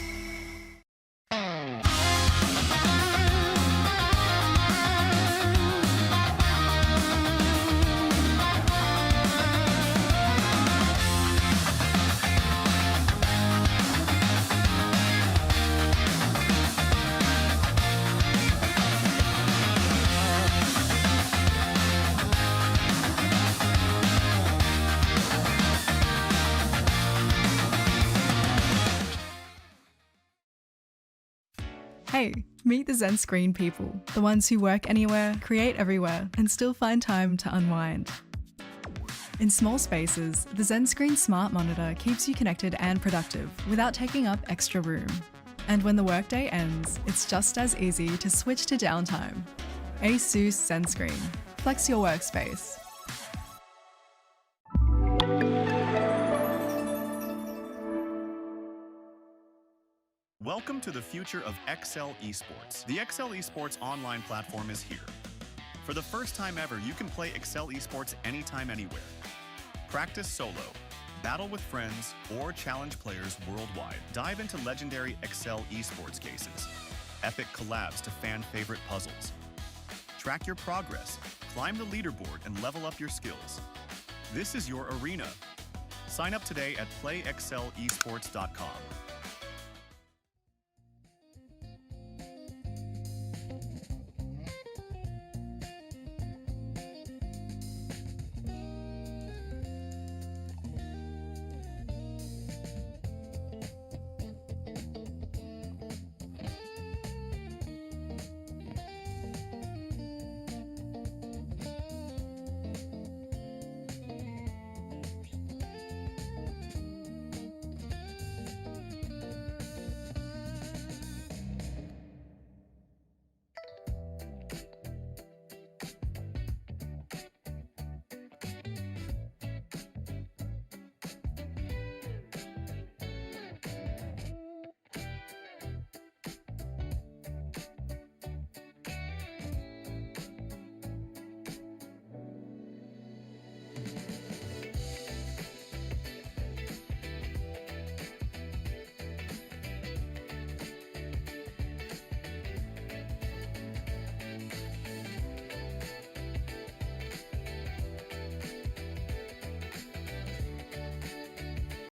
Hey, meet the Zen Screen people, the ones who work anywhere, create everywhere, and still find time to unwind. In small spaces, the ZenScreen Smart Monitor keeps you connected and productive without taking up extra room. And when the workday ends, it's just as easy to switch to downtime. ASUS ZenScreen. Flex your workspace. Welcome to the future of XL Esports. The XL Esports online platform is here. For the first time ever, you can play XL Esports anytime, anywhere. Practice solo, battle with friends, or challenge players worldwide. Dive into legendary XL Esports cases, epic collabs to fan-favorite puzzles. Track your progress, climb the leaderboard, and level up your skills. This is your arena. Sign up today at playxlesports.com.